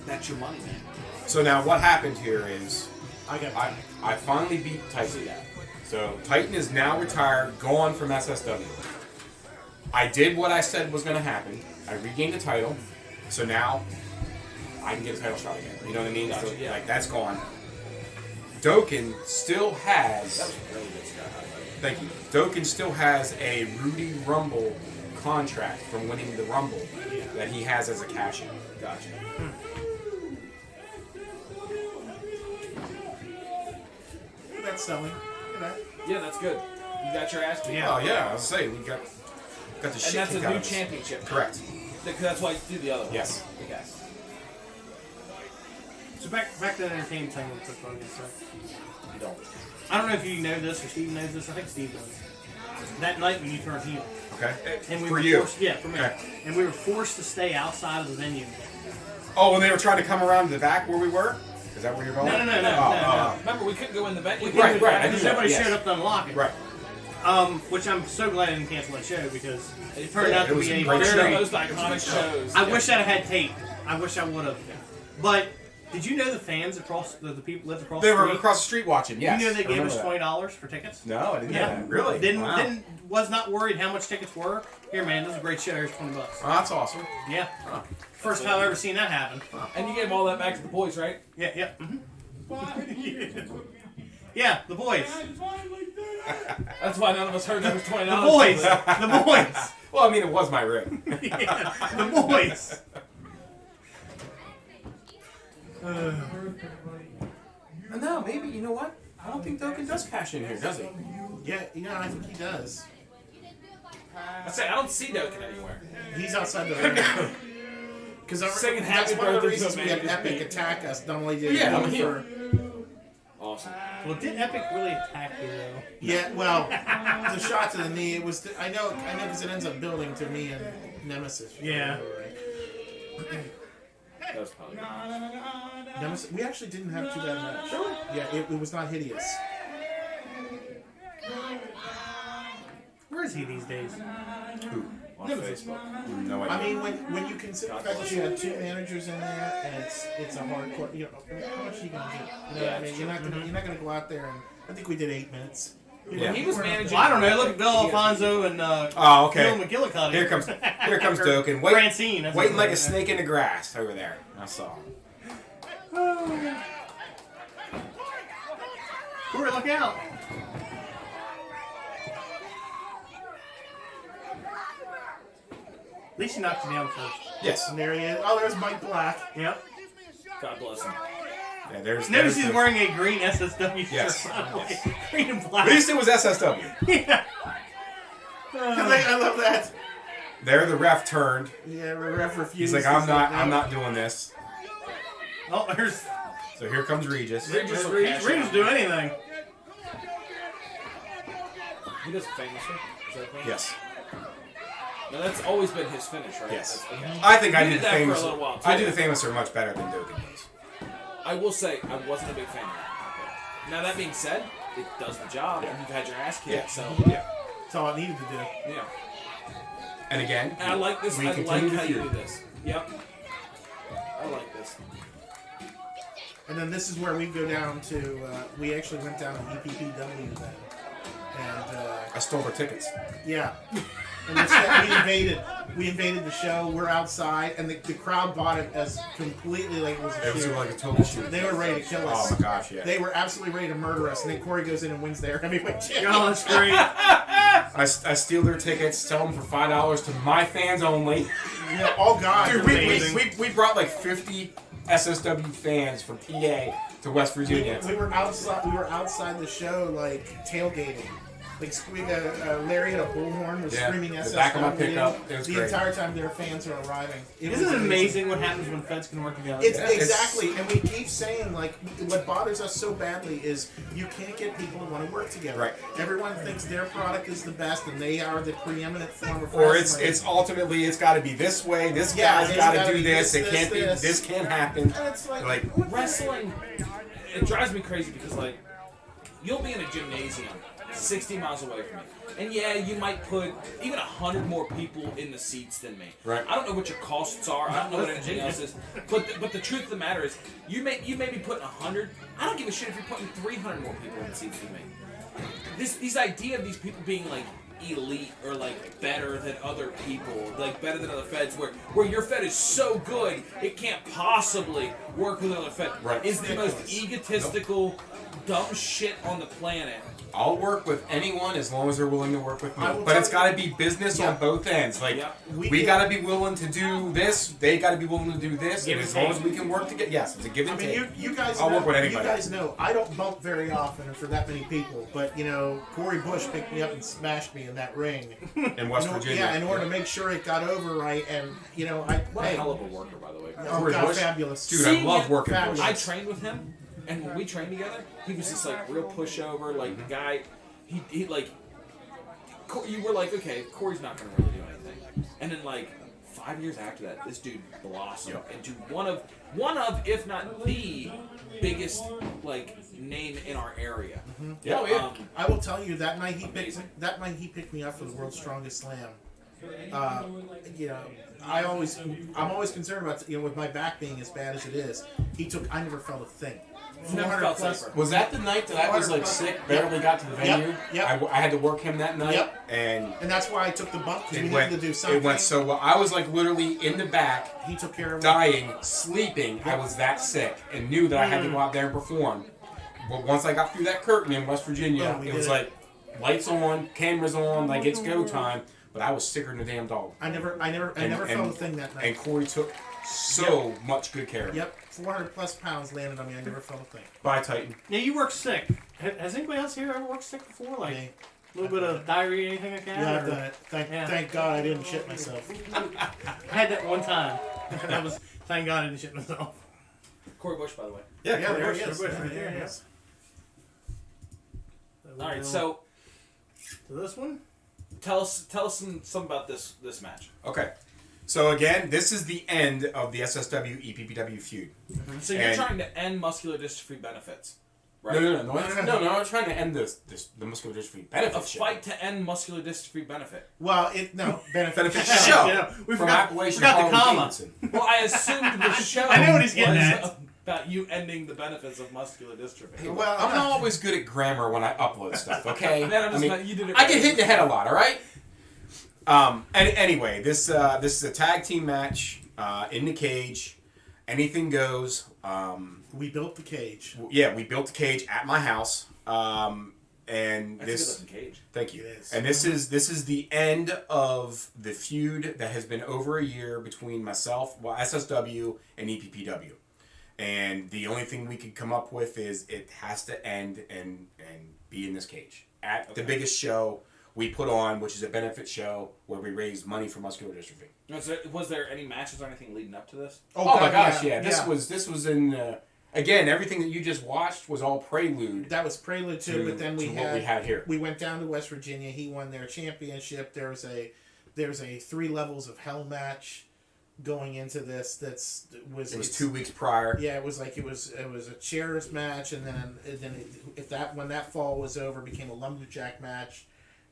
that's your money, man. So now what happened here is I got I finally beat Titan. So Titan is now retired, gone from SSW. I did what I said was going to happen. I regained the title. So now I can get a title shot again. You know what I mean? Gotcha, So, yeah. like that's gone. Dokken still has. That was a really good Sky High. Thank you. Dokken still has a Rudy Rumble contract from winning the Rumble that he has as a cash-in. Gotcha. that's selling. Look at that. Yeah, that's good. You got your ass kicked. Yeah. Oh yeah, I was saying we got the And shit that's a kicked out new of us. championship. Correct. That's why you do the other one. Yes. Okay. So back to the entertainment thing with quick Logan. So You don't. I don't know if you know this or Steve knows this. I think Steve does. That night when you turned heel, Okay. and we For were you. forced, yeah, for me, Okay. and we were forced to stay outside of the venue. Oh, when they were trying to come around to the back where we were? Is that where you're going? No, no, Oh, no. Remember, we couldn't go in the venue. Right, right. I knew Because that, nobody yes. showed up to unlock it. Right. Which I'm so glad I didn't cancel that show because it turned Yeah, out it to was be a a great They're very. the most iconic shows. I wish I'd had tape. I wish I would have. But did you know the fans across the people lived across They the were street? across the street watching, yes. You know they I gave us remember that. $20 for tickets. No, I didn't know Yeah, that. Really? Didn't Wow. was not worried how much tickets were. Here, man, this is a great show. Here's $20. Oh, that's awesome. Yeah, first time I've ever seen that happen. And you gave all that back to the boys, right? Yeah, yeah, yeah. The boys, That's why none of us heard that was $20. the boys, the boys. Well, I mean, it was my rib. Yeah, the boys. No, maybe, you know what? I don't think Dokken does cash in here, does he? Yeah, I think he does. I say I don't see Dokken anywhere. He's outside the venue. Because Singing that's Happy one of the Birthday to reasons we had Amanda Epic Speed. attack us. Not only did Yeah, he I'm here. Awesome. Well, did Epic really attack you though? Yeah, well, the shot to the knee. It was. I know, because it ends up building to me and Nemesis. Yeah. That was probably Nemesis. We actually didn't have too bad a match. Really? Yeah, it was not hideous. Where is he these days? Who? on Nemesis. Facebook. No idea. I mean, when you consider the fact that you had two managers in there, and it's a hardcore. You know, how much are you gonna do? You know, Yeah, I mean, you're not gonna go out there and. I think we did 8 minutes. Yeah. He was managing. Well, I don't know. Look at Bill Alfonso and Oh, okay. Bill McGillicuddy. Here comes Or Dokken. Francine. That's Waiting what like it a is. snake in the grass over there. I saw. Corey, look out. least he knocked you down first. Yes. And there he is. Oh, there's Mike Black. Yep. God bless him. Yeah, there's. Notice there's he's the- wearing a green SSW shirt. Yes. by the way. Yes. Green and black. At least it was SSW. Yeah. I love that. There, the ref turned. Yeah, ref refused. He's like, I'm not doing this. Oh, there's So here comes Regis. Regis will Reed's cash Reed's out. do anything. He does famously. Is that a thing? Yes. No, that's always been his finish, right? Yes. That's- okay. I think I He do did the that for a famous. little while, I too. do the famous are much better than Doken does. I will say I wasn't a big fan of that. Now that being said, it does the job, and you've had your ass kicked, Yeah. so Yeah. That's all I needed to do. yeah. And again, And I like this. we I like continue how to you do feud. this. Yep. I like this. And then this is where we go down to. We actually went down to EPPW then, and I stole her tickets. yeah. And we invaded the show. We're outside, and the crowd bought it as completely like it was a It was shoot. like a total shoot. They were ready to kill Oh us. my gosh, yeah. They were absolutely ready to murder us, and then Corey goes in and wins their heavyweight championship. Oh, that's great. I steal their tickets, sell them for $5 to my fans only. Yeah, all guys. Dude, are we amazing. brought like 50 SSW fans from PA to West Virginia. We were outside. We were outside the show, like tailgating. Like Larry had a bullhorn, was Yeah, screaming the SSW. back of my pickup, it was the great. entire time their fans are arriving. Isn't it amazing what happens when feds can work together? It's Yeah, it's- exactly, and we keep saying like what bothers us so badly is you can't get people to want to work together. Right. Everyone thinks their product is the best, and they are the preeminent form of Or wrestling. it's ultimately it's got to be this way. This Yeah, guy's it's got gotta to do be this. this, It can't be. this. This can't happen. And it's like, Like Wrestling, it drives me crazy because like you'll be in a gymnasium 60 miles away from me, and yeah, you might put even 100 more people in the seats than me. Right. I don't know what your costs are. I don't know what anything else is. But the truth of the matter is, you may be putting 100. I don't give a shit if you're putting 300 more people in the seats than me. This idea of these people being like elite or like better than other people, like better than other feds, where your fed is so good it can't possibly work with another fed, Right. is the most egotistical, dumb shit on the planet. I'll work with anyone as long as they're willing to work with me. I will But tell it's you- got to be business Yeah. on both ends. Like Yeah. we We got to be willing to do this. They got to be willing to do this. Give And and as long take. as we can work together, yes, it's a give I and mean, take. you guys. I'll know, work with anybody. You guys know I don't bump very often for that many people, but you know Corey Bush picked me up and smashed me in that ring. in West In or- Virginia. Yeah, in order to make sure it got over right, and you know What a hey, hell of a worker, by the way. oh Corey god, Bush? fabulous. Dude, I Seeing love it- working with fabulous. I trained with him, and when we trained together, he was just like real pushover, like the guy. He like. You were like, okay, Corey's not gonna really do anything, and then like 5 years after that, this dude blossomed into one of, if not the biggest like name in our area. Yeah, oh, yeah. I will tell you that night he picked me up for the World's Strongest Slam. You know, I'm always concerned about with my back being as bad as it is. I never felt a thing. Never 400 felt plus. safer. Was that the night that I was like sick, barely got to the venue? Yep. I had to work him that night, Yep. and And that's why I took the bump because we it needed went, to do something. it went so well. I was like literally in the back, He took care of it. dying, sleeping. I was that sick and knew that I had to go out there and perform. But once I got through that curtain in West Virginia, Boom, we it was did it. like lights on, cameras on, like it's go time. But I was sicker than a damn dog. I never felt a thing that night. And Corey took so much good care of me. Yep, 400 plus pounds landed on me. I never felt a thing. Bye, Titan. Yeah, you work sick. Has anybody else here ever worked sick before? Like Me. a little bit of diarrhea, anything like that? Yeah, I've or- done it. Yeah. Thank God I didn't shit myself. I had that one time. That was thank God I didn't shit myself. Corey Bush, by the way. Yeah, there Bush, he is. Bush, Yeah, right there he there, is. All right, so to this one. tell us something about this match. Okay. So again, this is the end of the SSW EPPW feud. So you're And- trying to end muscular dystrophy benefits, right? No. I'm trying to end the muscular dystrophy A benefit shit. fight to end muscular dystrophy benefit. Well, benefit Benefit show. show. Yeah, we From forgot- Appalachian forgot the Harley comma. Davidson. Well, I assumed the show I know what he's getting was at. about you ending the benefits of muscular dystrophy. Well, I'm not always good at grammar when I upload stuff. Okay. Man, I'm just I mean, not- you did it I get right. hit in the head a lot. All right. Anyway, this is a tag team match in the cage. Anything goes. we built the cage. Yeah, we built the cage at my house. and That's a this. good looking cage. Thank you. It is. And this is the end of the feud that has been over a year between myself, SSW, and EPPW. And the only thing we could come up with is it has to end and be in this cage at the biggest show we put on, which is a benefit show where we raise money for muscular dystrophy. Was there any matches or anything leading up to this? Oh my gosh, yeah. This was in again, everything that you just watched was all prelude. That was prelude to, but then to what we had here. We went down to West Virginia. He won their championship. There's a 3 levels of hell match going into this. It was 2 weeks prior. Yeah, it was a chairs match, and then when that fall was over, it became a lumberjack match.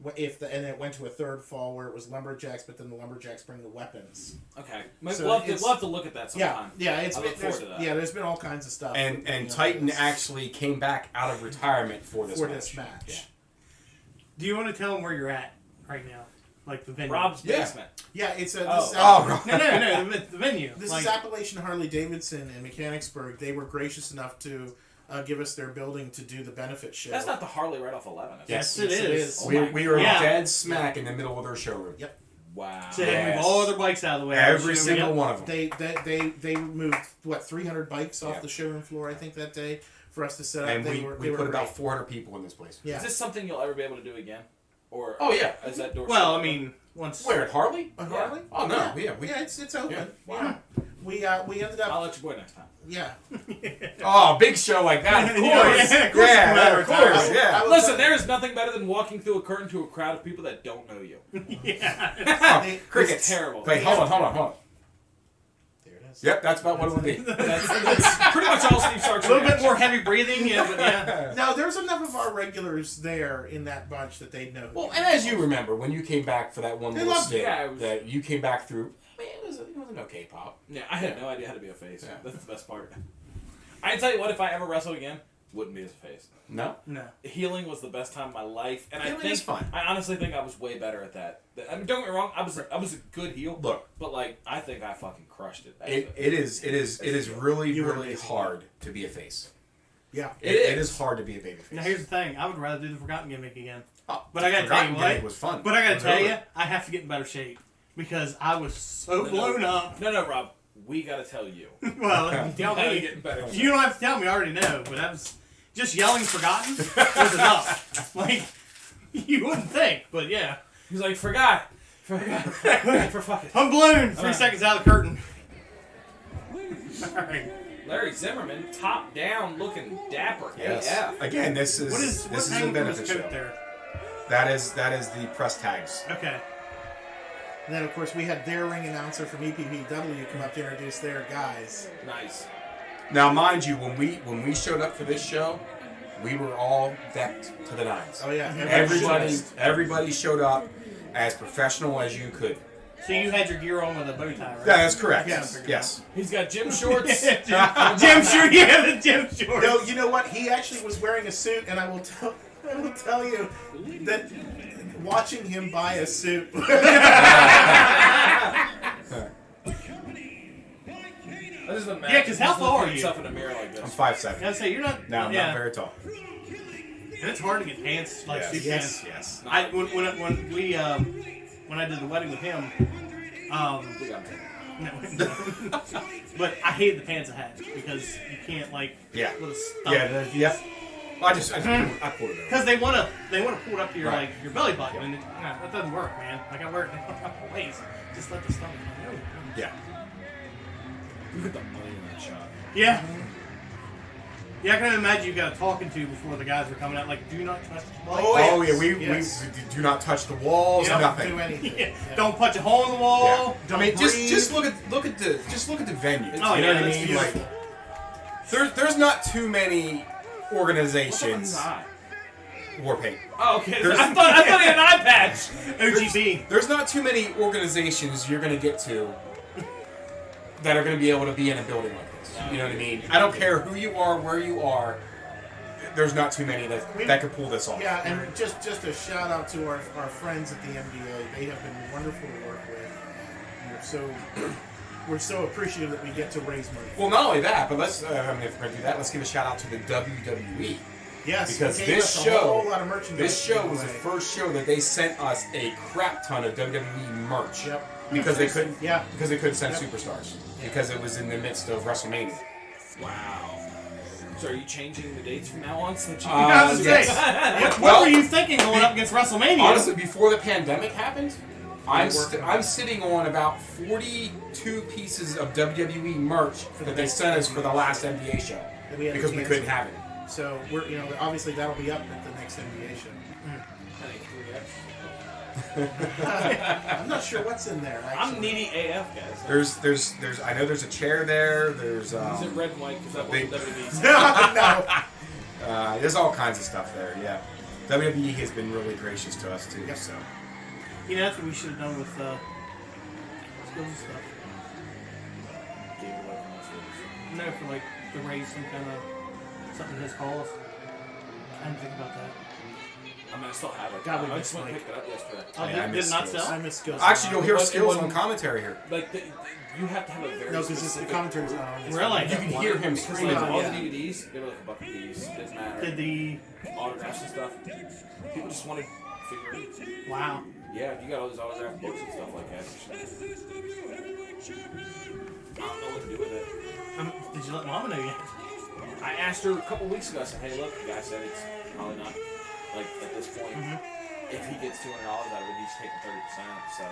And it went to a third fall where it was lumberjacks, but then the lumberjacks bring the weapons. Okay, So we'll have to look at that sometime. Yeah, I look forward to that. there's been all kinds of stuff. And Titan actually came back out of retirement for this match. Yeah. Do you want to tell them where you're at right now? Like the venue? Rob's Yeah. basement. Yeah, it's a. Oh, no. No, the venue. This like, is Appalachian Harley Davidson in Mechanicsburg. They were gracious enough to give us their building to do the benefit show. That's not the Harley right off 11. Is Yes, it is. Oh we were Yeah. dead smack in the middle of their showroom. Yep. it? Wow. So they Yes. move all other bikes out of the way. Every So, single yeah. one of them. They removed 300 bikes off Yeah. the showroom floor, I think, that day for us to set up. And They we were put great. about 400 people in this place. Yeah. Is this something you'll ever be able to do again? Or Oh, yeah. is that door? Well, shut? I mean, once. Where, at Harley? A Harley? Oh, no, yeah, it's open. Yeah. Yeah. We ended I'll up. Oh, let your boy next time. Yeah. Oh, big show like that, of course. Yeah, of course Yeah, it's a matter of of course, time. yeah. I was- Listen, there is nothing better than walking through a curtain to a crowd of people that don't know you. Yeah. Oh, crickets. It's terrible. Wait, hold on. There it is. Yep, that's about what it would be. That's pretty much all Steve Stark's A little bit more heavy breathing, yeah, but yeah. Now, there's enough of our regulars there in that bunch that they know. Well, and as you remember, when you came back for that one They little loved stint, it. Yeah, it was- that you came back through, I mean, it was an okay pop. Yeah, I had no idea how to be a face. Yeah. That's the best part. I can tell you what, if I ever wrestled again, wouldn't be as a face. No? No. Healing was the best time of my life, and Healing I think is fun. I honestly think I was way better at that. I mean, don't get me wrong, I was a good heel. Look, But like, I think I fucking crushed it. it is really, You were really amazing. hard to be a face. Yeah. It is hard to be a babyface. Now here's the thing. I would rather do the Forgotten gimmick again. Oh, But I gotta tell Forgotten you what. Gimmick was fun. But I It gotta was tell over. you, I have to get in better shape because I was so No, blown up. No, Rob, we gotta tell you. Well, you tell How to me. get better. You don't have to tell me. I already know. But that was just yelling "Forgotten" was enough. Like you wouldn't think, but yeah. He's like, forgot. For fucking. I'm blown. 3 Alright. seconds out of the curtain. All right. Larry Zimmerman, top down, looking dapper. Yes. AF. Again, this is What a angle benefit was show. coat there? That is the press tags. Okay. And then, of course, we had their ring announcer from EPPW come up to introduce their guys. Nice. Now, mind you, when we showed up for this show, we were all decked to the nines. Oh, yeah. Everybody showed up as professional as you could. So you had your gear on with a bow tie, right? Yeah, that's correct. Yes. Yes. He's got gym shorts. Gym shorts. Yeah, the gym shorts. No, you know what? He actually was wearing a suit, and I will tell you that watching him buy a suit. I just imagine Yeah, 'cause how he's tall looking are at you? himself in a mirror like I'm this. 5'7". I say you're not. No, I'm yeah. not very tall. And it's hard to get pants like suit Yes. pants. Yes. When we when I did the wedding with him, We got him. no, but I hated the pants I had because you can't like Yeah. with a stomach. Yeah. I pulled it over. Because they want to pull it up to your Right. like your belly button, and that doesn't work, man. Like I wear it in ways. Just let the stomach. Yeah. Look at the money in that shot. Yeah. Yeah, I can imagine you got a talking to before the guys were coming out. Like, do not touch the ball. Oh yeah, Yes. we do not touch the walls. Don't Nothing. do anything. Yeah. Don't punch a hole in the wall. Yeah. I mean, Don't just breathe. look at the venue. Oh, you know yeah, what I that's mean? beautiful. Like, there's not too many What's up with organizations. his eye? War paint. Oh, okay. There's- I thought he had an eye patch. OGB. There's not too many organizations you're gonna get to that are gonna be able to be in a building like this. You know what I mean? I don't care who you are, where you are. There's not too many that could pull this off. Yeah, and just a shout out to our friends at the MDA. They have been wonderful to work with. We're so appreciative that we get to raise money. Well, not only that, but let's. I mean, if we're gonna do that, let's give a shout out to the WWE. Yes, because they gave this us a show, whole lot of merchandise this show was the away. first show that they sent us a crap ton of WWE merch. Yep. Because they couldn't. Yeah. Because they couldn't send Yep. superstars. Because it was in the midst of WrestleMania. Wow. So are you changing the dates from now on? So that you I was gonna yes. say, what Well, were you thinking going up against WrestleMania? Honestly, before the pandemic happened, I'm sitting on about 42 pieces of WWE merch that they sent us for the last NBA show That we had to because we cancel. couldn't have it. So we're, obviously that'll be up at the next NBA show. I think 3X. I'm not sure what's in there. Actually. I'm needy AF, guys. There's I know there's a chair there. There's Is it red and white? Because that big- wasn't WWE's. No. there's all kinds of stuff there. Yeah, WWE has been really gracious to us too. Yep. So You know, that's what we should have done with skills and stuff. No, for like to raise some kind of something in his cause. I didn't think about that. I mean, I still have it. God, we I just missed went and Mike. picked it up yesterday. Oh, Yeah, I did miss it not skills. sell? I miss skills. actually, you'll hear It skills on wasn't- commentary here. Like, you have to have a very No, because the specific commentary's not on. Really? You can hear him Because scream. like all Yeah. the DVDs, they were like a buck apiece. Didn't matter. Did the Autographs and stuff. People just wanted figurines. wow? Yeah, you got all these autographed books and stuff like that. I don't know what to do with it. Did you let Mama know yet? I asked her a couple weeks ago. I said, "Hey, look, the guy said it's probably not like at this point. If he gets $200 out of it, he's taking 30%. So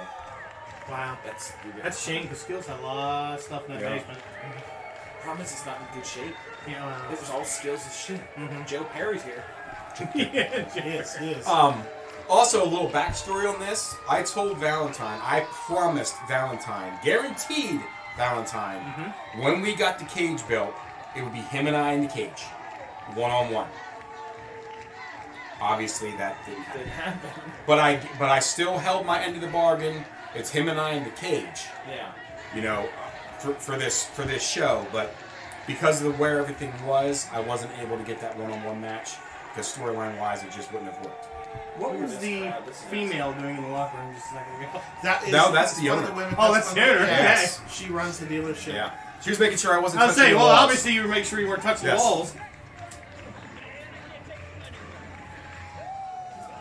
Wow, that's that's a shame because skills had a lot of stuff in that Yeah. basement. Problem is, it's not in good shape. Yeah, It was all skills and shit. Joe Perry's here. Yes, yes. Also, a little backstory on this. I told Valentine, I promised Valentine, guaranteed Valentine, when we got the cage built, it would be him and I in the cage, one-on-one. Obviously, that didn't happen. Didn't happen. But I still held my end of the bargain. It's him and I in the cage, Yeah. you know, for this show. But because of where everything was, I wasn't able to get that one-on-one match because storyline-wise, it just wouldn't have worked. What was This the crowd, this is female doing in the locker room just a second ago? That's the one of owner. the women. Oh, that's one the of owner, Yes. She runs the dealership. Yeah, she was making sure I wasn't. I was touching saying, the well, walls. obviously you make sure you weren't touching Yes. the walls.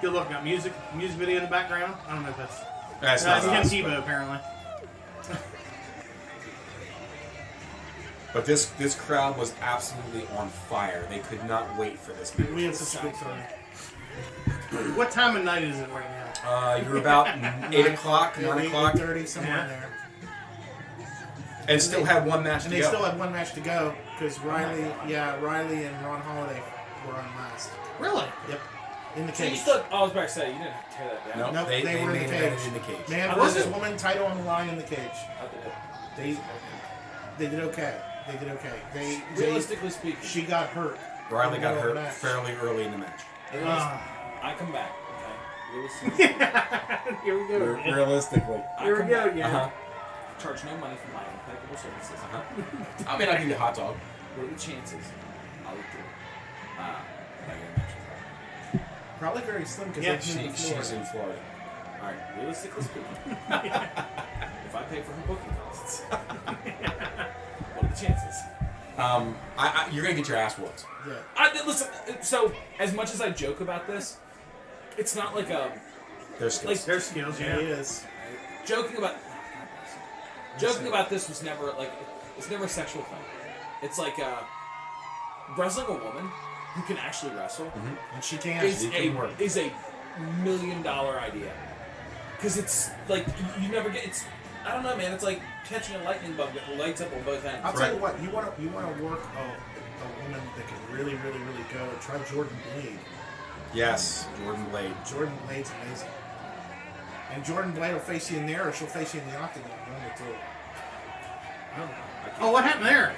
Good look, got music video in the background. I don't know if that's That's Tim not us, Tebow apparently. but this crowd was absolutely on fire. They could not wait for this match. We had such a good time. What time of night is it right now? You're about 8 o'clock, 9 o'clock, 8:30, somewhere in Yeah. there. and still had one match And to they go. still had one match to go because Riley and Ron Holiday were on last. Really? Yep, in the So you cage. still, I was about to say, you didn't have to tear that down. No, Nope, they they were in the main cage. evented in the cage. Man How versus was it? woman, title on the line in the cage. I did it. They did okay. They did okay. They Realistically speaking, she got hurt. Riley in the got middle of hurt the match. fairly early in the match. I come back. Okay. Realistically, Here we go. Realistically. Here we come go back. again. Uh-huh. Charge no money for my impeccable services. I mean, I'll give you a hot dog. What are the chances? I'll do it. I get a match with her. Probably very slim because Yeah, they moved to She's Florida. in Florida. All right, realistically speaking, if I pay for her booking costs, what are the chances? You're gonna get your ass whooped. Yeah. Listen, so as much as I joke about this, it's not like a There's skills. like Their skills, It yeah. is. joking about. Joking about this was never like it's never a sexual thing. It's like wrestling a woman who can actually wrestle And she can. is It can work. a $1 million idea. Because it's like you never get. It's I don't know, man. It's like catching a lightning bug that lights up on both ends. I'll tell you Right. what. You want to work a woman that can really, really, really go. Try Jordan Blade. Yes, Jordan Blade. Jordan Blade's amazing. And Jordan Blade will face you in there, or she'll face you in the octagon. One of the two. Oh, what happened there?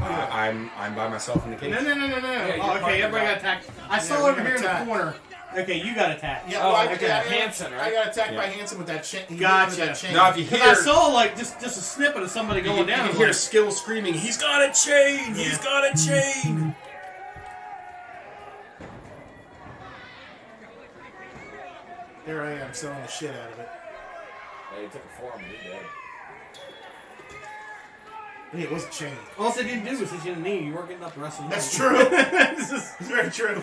I'm by myself in the cage. No. you're Oh, okay, talking everybody got about- attacked. I Yeah, saw we over got here in the attacked. corner. Okay, you got attacked. Yeah, Oh, well, okay. Hanson, I right? got attacked by Yeah. Hanson with that chain. Gotcha. That chain. Now, if you Because hear, I saw like just a snippet of somebody you going can, down. you I'm can hear like, Skill screaming, "He's got a chain! He's Yeah. got a chain!" There I am selling the shit out of it. Yeah, you took a forearm and you're dead. It wasn't chained. All they didn't do was hit you in the knee. You weren't getting up the rest of the night. That's true. This is very true.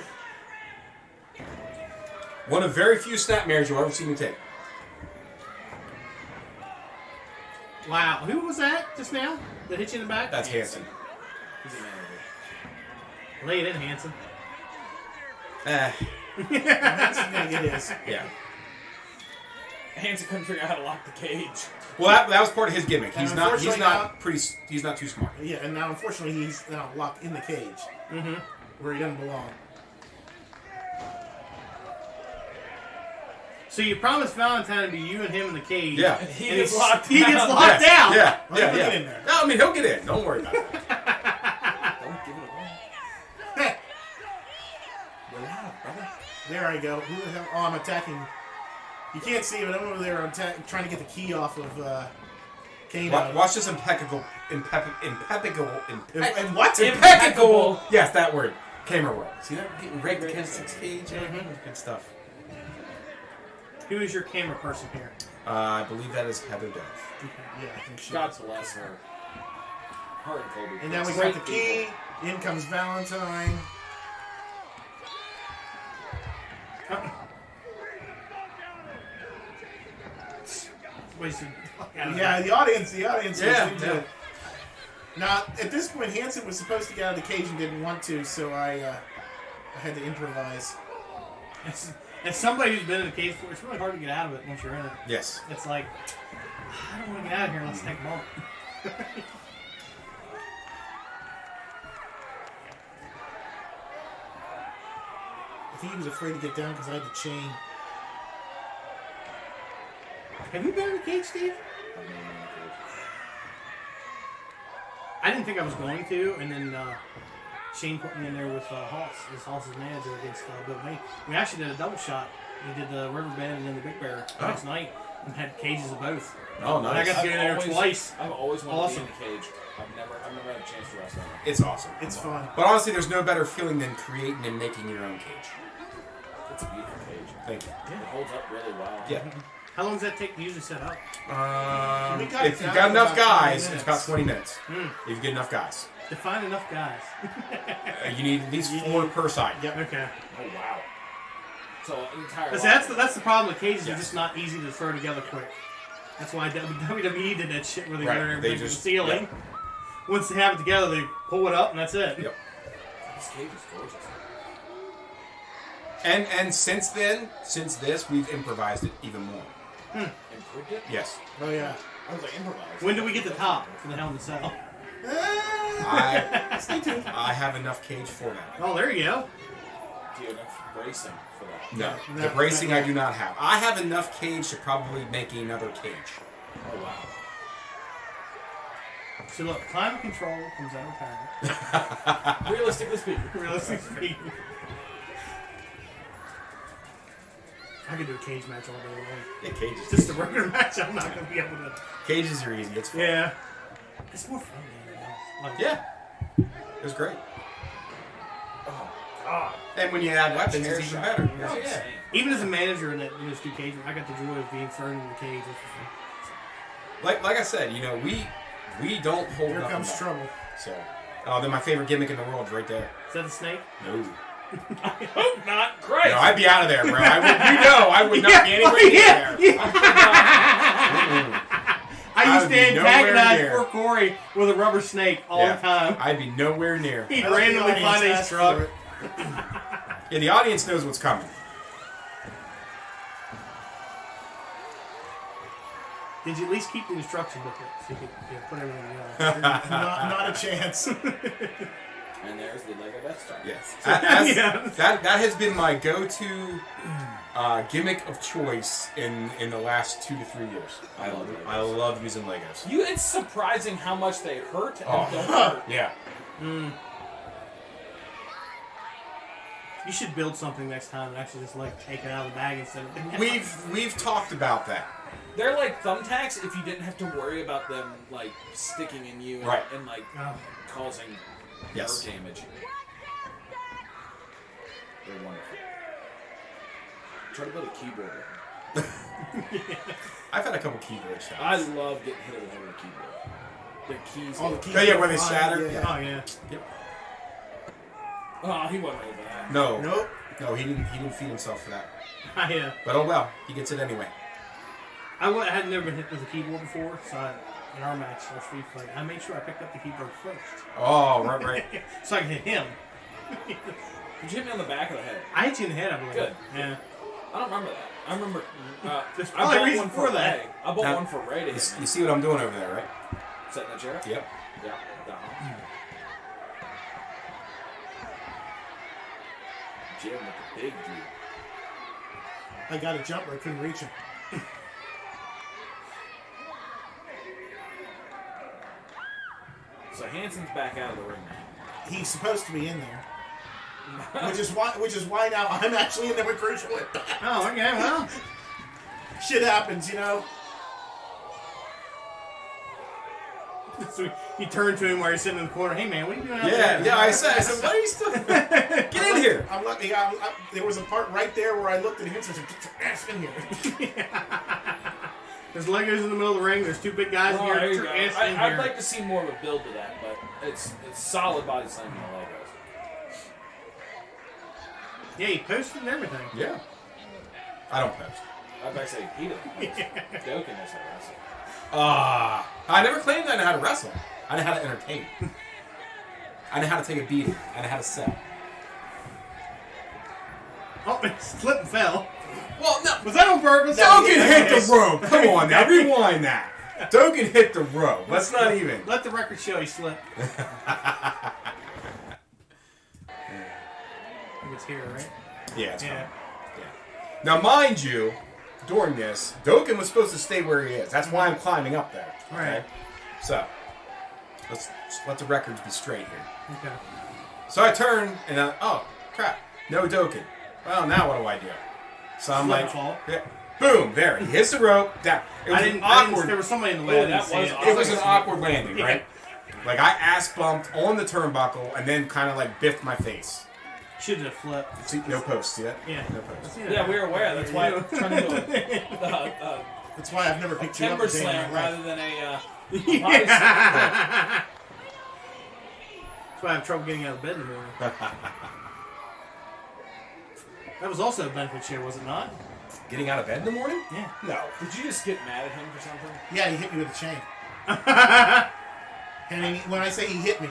One of very few snapmares you'll ever see me take. Wow. Who was that just now that hit you in the back? That's Hanson. He's a manager. Lay it in, Hanson. Hanson's gonna get his. Yeah. Hanson couldn't figure out how to lock the cage. Well, that was part of his gimmick. He's And not unfortunately he's not too smart. Yeah, and now unfortunately he's now locked in the cage. Mm-hmm. Where he doesn't belong. So you promised Valentine to be you and him in the cage. Yeah. He And gets he's- locked he gets down. locked out. Yeah. Well, Yeah. he'll Yeah. get in there. No, I mean he'll get in. Don't worry about it. Don't give it away. We're live, brother. There I go. Who the hell? Oh, I'm attacking. You can't see, but I'm over there. I'm trying to get the key off of Kano. Watch this impeccable. And what's Impeccable. Yes, that word. Camera work. See that? Getting rigged against the cage. Good stuff. Who is your camera person here? I believe that is Heather Duff. Yeah, I think she. God bless her. Her and Kobe. And now we Great got the key. In comes Valentine. Wasted. Yeah, the audience Yeah, was yeah. into it. Now, at this point, Hanson was supposed to get out of the cage and didn't want to, so I had to improvise. As somebody who's been in a cage before, it's really hard to get out of it once you're in it. Yes. It's like, I don't want to get out of here unless I take a bump. I think he was afraid to get down because I had the chain. Have you been in a cage, Steve? I didn't think I was going to, and then Shane put me in there with Hoss, as Hoss's manager against Bill May. We actually did a double shot. We did the Riverbend and then the Big Bear last night, and had cages of both. Oh, And I got to get in there twice. I've always wanted Awesome. to be in the cage. I've never had a chance to wrestle. It's awesome. It's fun. But honestly, there's no better feeling than creating and making your own cage. It's a beautiful cage. Thank you. It holds up really well. Yeah. How long does that take to usually set up? We got it If you've down got to enough about 20 guys, minutes. it's about 20 minutes. If you get enough guys. To find enough guys. You need at least 4 per side. Yep. Okay. Oh wow. So an entire. That's the problem with cages. They're Yes. just not easy to throw together quick. That's why WWE did that shit where they Right, put they everything to the just- ceiling. Once they have it together, they pull it up and that's it. Yep. This cage is gorgeous. And since this, we've improvised it even more. Improved it. Yes. Oh, yeah. I was like improvised. When do we get the top for the Hell in a Cell? Stay tuned. I have enough cage for that. Oh, there you go. Do you have enough bracing for that? No. No, The bracing not I yet. do not have. I have enough cage to probably make another cage. Oh wow. So look, climate control comes out of retirement. Realistically speaking. Realistically speaking. I could do a cage match all day long. Yeah, cages. Just a regular match, I'm not going to be able to. Cages are easy. It's fun. Yeah. It's more fun than anything else. Like, Yeah. It was great. And when you add weapons, it's even better. Oh, yeah. Even as a manager in those two cages, I got the joy of being thrown in the cage. Like I said, we don't hold Here nothing comes back. trouble. So, then my favorite gimmick in the world is right there. Is that the snake? No. Oh, not Christ. No, I'd be out of there, bro. I would not be anywhere near there. I used would to be nowhere antagonize near. poor Corey with a rubber snake all the time. I'd be nowhere near. He'd I let the randomly audience find his ask for truck. it. Yeah, the audience knows what's coming. Did you at least keep the instruction booklet so you could put everything together? Not a chance. And there's the Lego Death Star. Yes. Yeah. That has been my go-to gimmick of choice in the last 2 to 3 years. I love Legos. I love using Legos. It's surprising how much they hurt and Oh. don't hurt. Yeah. You should build something next time and actually just take it out of the bag instead of. We've talked about that. They're like thumbtacks if you didn't have to worry about them like sticking in you and, Right. and like Oh. causing Yes. nerve damage. They're wonderful. Try to build a keyboard. I've had a couple keyboard shots. I love getting hit with a keyboard. The keys. All the keys. Oh, yeah, where they flying, shattered? Yeah. Oh yeah. Oh, he wasn't ready for that. No, Nope. no, he didn't feed himself for that. Yeah. But oh well, he gets it anyway. I had never been hit with a keyboard before, so in our match, our street fight, I made sure I picked up the keyboard first, Oh, right. so I could hit him. Did you hit me on the back of the head? I hit you in the head, I believe. Good. Yeah. I don't remember that. I remember. There's I probably a bought reason one for that. Ray. I bought Now, one for Ray to You, hit me. you see what I'm doing over there, right? Set in the chair? Yep. Yeah. Uh-huh. Jim with the big dude. I got a jumper. I couldn't reach him. So Hanson's back out of the ring now. He's supposed to be in there. Which is why now I'm actually in there with Cruiserweight. Oh, okay. Well, Shit happens, you know. so he turned to him while he's sitting in the corner. Hey man, what are you doing out Yeah, there? yeah. I said, what are you still? Get in here. I'm lucky. There was a part right there where I looked at him and said, "Get your ass in here." There's Legos in the middle of the ring. There's two big guys in Oh, here. there Get you your go. ass in I'd here. like to see more of a build to that, but it's solid body slamming the Legos. Yeah, he posted and everything. Yeah. I don't post. I'd like to say he doesn't. Doken knows how to wrestle. I never claimed I know how to wrestle. I know how to entertain. I know how to take a beating. I know how to sell. Oh, it slipped and fell. Well, no. Was that on purpose? Doken hit the rope. Come on now, rewind that. Doken hit the rope. Let's not even. Let the record show he slipped. It's here, right? Yeah, it's Yeah. fine. Yeah. Now, mind you, during this, Doken was supposed to stay where he is. That's why I'm climbing up there. Okay? Right. So, let's just let the records be straight here. Okay. So I turn and oh crap, no Doken. Well, now what do I do? So I'm Slip like, fall. yeah, boom, there. He hits the rope. Down. It was I an didn't. awkward. There was somebody in the way. I Oh, didn't that see was it. awkward. It was an awkward landing, Yeah. right? Like I ass bumped on the turnbuckle and then kind of like biffed my face. Should have flipped. See, no post, see that? Yeah. No post. Yeah, we were aware. That's why I'm trying to do That's why I've never a picked you up timber a day in my slam life. rather than a body slam. That's why I have trouble getting out of bed in the morning. That was also a benefit share, was it not? Getting out of bed in the morning? Yeah. No. Did you just get mad at him for something? Yeah, he hit me with a chain. And when I say he hit me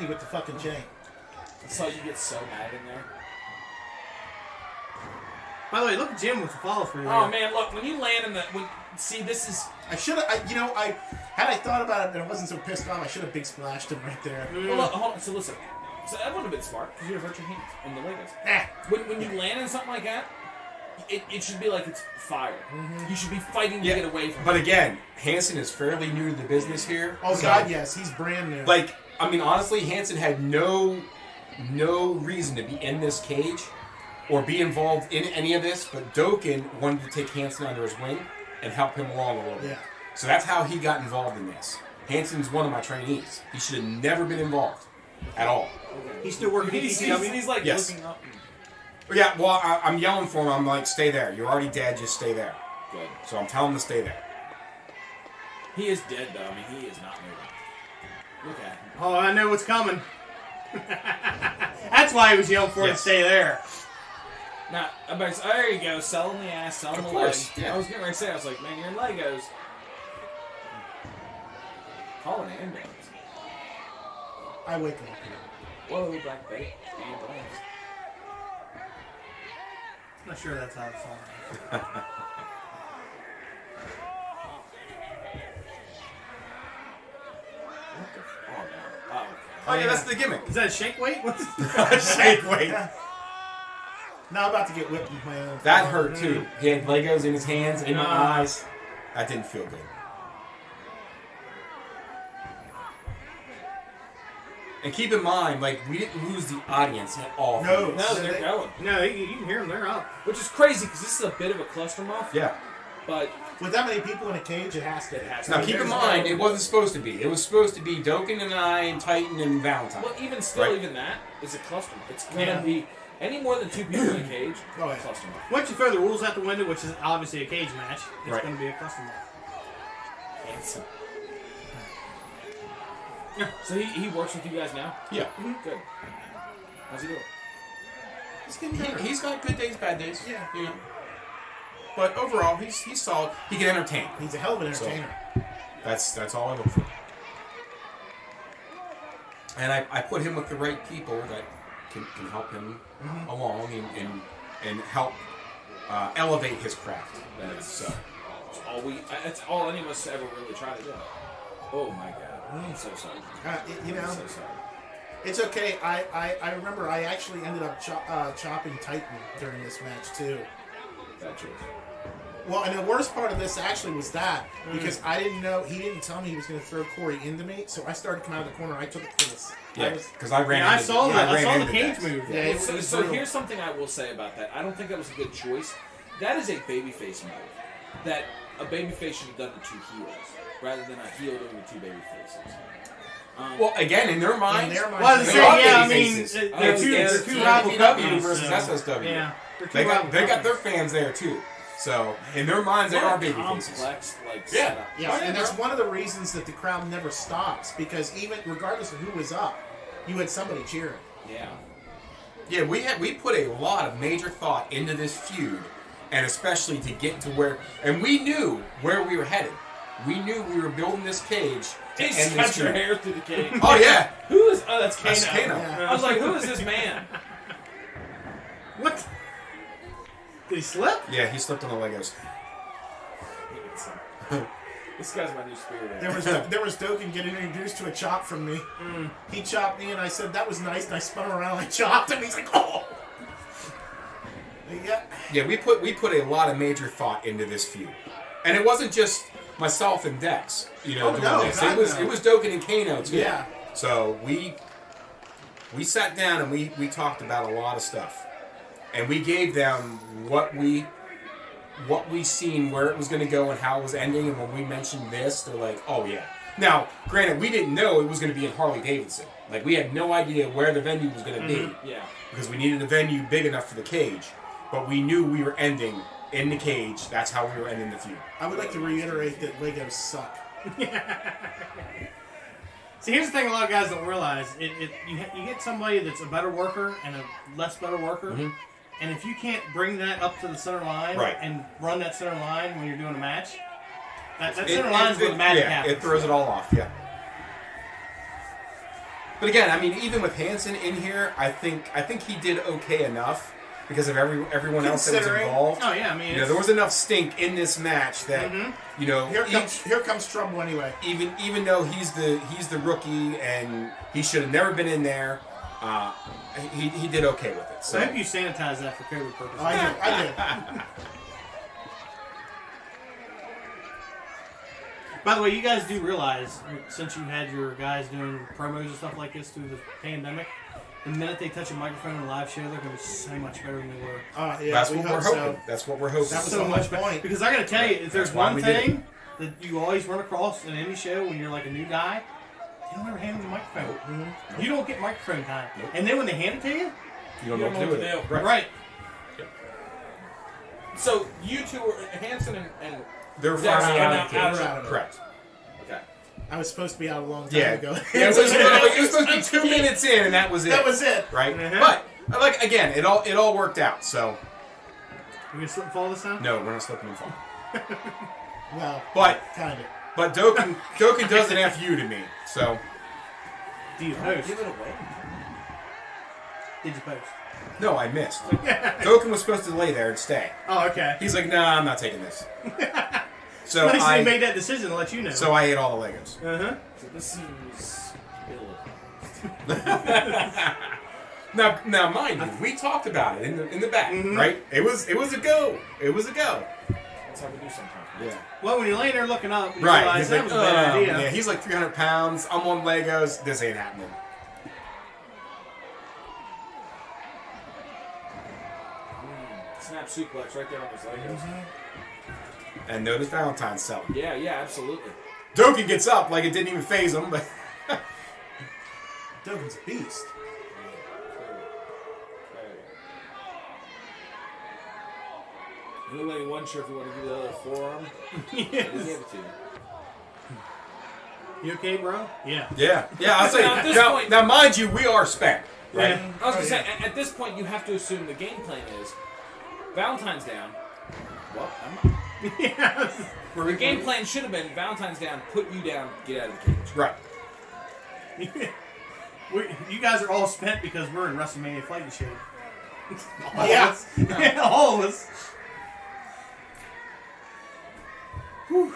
with the fucking chain. I saw you get so mad in there. By the way, look at Jim with the follow through. Oh man, look, when you land in the see this is I should have, had I thought about it and I wasn't so pissed off, I should have big splashed him right there. well, look, hold on, so listen. So that would have been smart because you hurt your hands and the Legos. Ah, When you land in something like that, it should be like it's fire. You should be fighting to Yeah, get away from but it. again, Hanson is fairly new to the business here. oh so- God, yes, he's brand new. Like, I mean, honestly, Hanson had no reason to be in this cage or be involved in any of this, but Doken wanted to take Hanson under his wing and help him along a little bit. Yeah. So that's how he got involved in this. Hanson's one of my trainees. He should have never been involved at all. He's still working at He's ECW. like Yes. looking up. Yeah, well, I'm yelling for him. I'm like, stay there. You're already dead. Just stay there. Good. So I'm telling him to stay there. He is dead though. I mean, he is not moving. Look at him. Oh, I know what's coming. That's why he was yelling for him to Yes. stay there. Now, everybody's, oh, there you go, selling the ass, selling Of the course, leg. yeah. I was getting ready to say, I was like, man, you're in Legos. Call an ambulance. I wake up here. Whoa, Black Bay. Ambulance. I'm not sure that's how it's on. What the f- oh, no. Oh, okay. Oh, yeah, that's the gimmick. Is that a shake weight? What's Shake weight. Now I'm about to get whipped with my own. That hurt too. He had Legos in his hands, in my eyes. That didn't feel good. And keep in mind, like, we didn't lose the audience at all. No. No, they're going. No, you can hear them. They're up. Which is crazy because this is a bit of a cluster muff. Yeah. But With that many people in a cage, it has to. Now keep in mind, it wasn't supposed to be. It was supposed to be Doken and I and Titan and Valentine. well, even still, Right. even that is a cluster muff. It's gonna Yeah. be any more than two people in a cage. Oh, yeah. Cluster muff. Once you throw the rules out the window, which is obviously a cage match, it's Right. going to be a custom match. Handsome. So he works with you guys now? Yeah. Good. How's he doing? He's getting better. He's got good days, bad days. Yeah. You know. But overall, he's solid. He can entertain. He's a hell of an entertainer. That's all I look for. And I put him with the right people that can help him along and help elevate his craft. So. That's all any of us ever really try to do. Oh my god. I'm so sorry. You know, I'm so sorry. it's okay. I remember I actually ended up chopping Titan during this match too. Bad choice. Well, and the worst part of this actually was that because I didn't know, he didn't tell me he was going to throw Corey into me, so I started to come out of the corner. I took it to this. Yeah, because I ran. Yeah, I into- saw I I ran saw the into cage Dex. move. Yeah, it So, was so brutal. here's something I will say about that. I don't think that was a good choice. That is a babyface move that a babyface should have done to two heels rather than a heel doing the two babyfaces. Well, again, in their mind, In their mind, Well, I was They saying, are yeah, I baby mean, faces. they're two It's rival EPW companies versus so- SSW. Yeah, they're two they got rival their companies. fans there too. So in their minds, they What are a baby faces. complex, like, Yeah. setup. Yeah, Oh, yeah, and that's bro. one of the reasons that the crowd never stops because even regardless of who was up, you had somebody cheering. Yeah. Yeah, we put a lot of major thought into this feud, and especially to get to where, and we knew where we were headed. We knew we were building this cage to He's end got this your feud. hair through the cage. Oh yeah, Who is? Oh, that's Kano. That's Kano. Yeah. I was like, who is this man? What? Did he slip? yeah. He slipped on the Legos. This guy's my new spirit There animal. was Doken getting introduced to a chop from me. He chopped me and I said that was nice and I spun around and I chopped him. He's like, oh. Yeah. Yeah, we put a lot of major thought into this feud, and it wasn't just myself and Dex. You know, Oh, doing no, this. God, It was no. it was Doken and Kano too. Yeah. So we sat down and we talked about a lot of stuff, and we gave them what we seen, where it was going to go, and how it was ending. And when we mentioned this, they're like, "Oh yeah." Now, granted, we didn't know it was going to be in Harley Davidson. Like we had no idea where the venue was going to be Yeah. because we needed a venue big enough for the cage, but we knew we were ending in the cage. That's how we were ending the feud. I would like to reiterate that Legos suck. See, here's the thing: a lot of guys don't realize. You get somebody that's a better worker and a less better worker, and if you can't bring that up to the center line Right. and run that center line when you're doing a match, that It- center line is where the magic yeah, happens. it throws it all off. Yeah. But again, I mean, even with Hanson in here, I think he did okay enough because of everyone else that was Considering- involved. Oh yeah, I mean, You know, there was enough stink in this match that you know, Here comes trouble anyway. even though he's the rookie and he should have never been in there, he did okay with it. So So I hope you sanitize that for COVID purposes. I did. By the way, you guys do realize, since you had your guys doing promos and stuff like this through the pandemic, the minute they touch a microphone in a live show, they're going to be so much better than they were. Yeah, that's we what hope we're hoping. so. That's what we're hoping. That was So the much whole better. point. Because I got to tell you, if there's That's why one we did it. thing that you always run across in any show when you're like a new guy, they don't ever hand you the microphone. You don't get microphone time. And then when they hand it to you, You don't know what to do with it. right. So you two were Hanson and They're Dex far are out now of the out cage. of it. Correct. okay. I was supposed to be out a long time Yeah. ago. Yeah, it was supposed to be 2 minutes in, and that was it. That was it. Right. Uh-huh. But like again, it all worked out. So You gonna slip and fall this time? no, we're not slipping and falling. Well, But kind of. but Doken does an FU to me. So Do you post? Give it away. Did you post? no, I missed. Doken was supposed to lay there and stay. Oh, okay. He's like, nah, I'm not taking this. So At least he I made that decision to let you know. so I ate all the Legos. uh-huh. So this seems ill. Now, mind you, we talked about it in the back, right? It was a go. It was a go. That's how we do sometimes. Yeah. Well, when you're laying there looking up, you Right. realize He's that like, was a bad idea. yeah. He's like 300 pounds. I'm on Legos. This ain't happening. Snap suplex right there on those Legos. And notice Valentine's selling. Yeah, yeah, absolutely. Doken gets up like it didn't even phase him, but Doken's a beast. You look like you wasn't sure if you want to give the other forearm. Yes. He gave it to you. You okay, bro? Yeah. Yeah. I'll say Now, at this now, point- now, mind you, we are spent. Right? Yeah. I was gonna say, at this point, you have to assume the game plan is Valentine's down. Well, I'm not. Yeah. The game plan should have been Valentine's down, put you down, get out of the cage. Right. You guys are all spent because we're in WrestleMania fighting shape. Yeah. Yeah, all of us. Whew.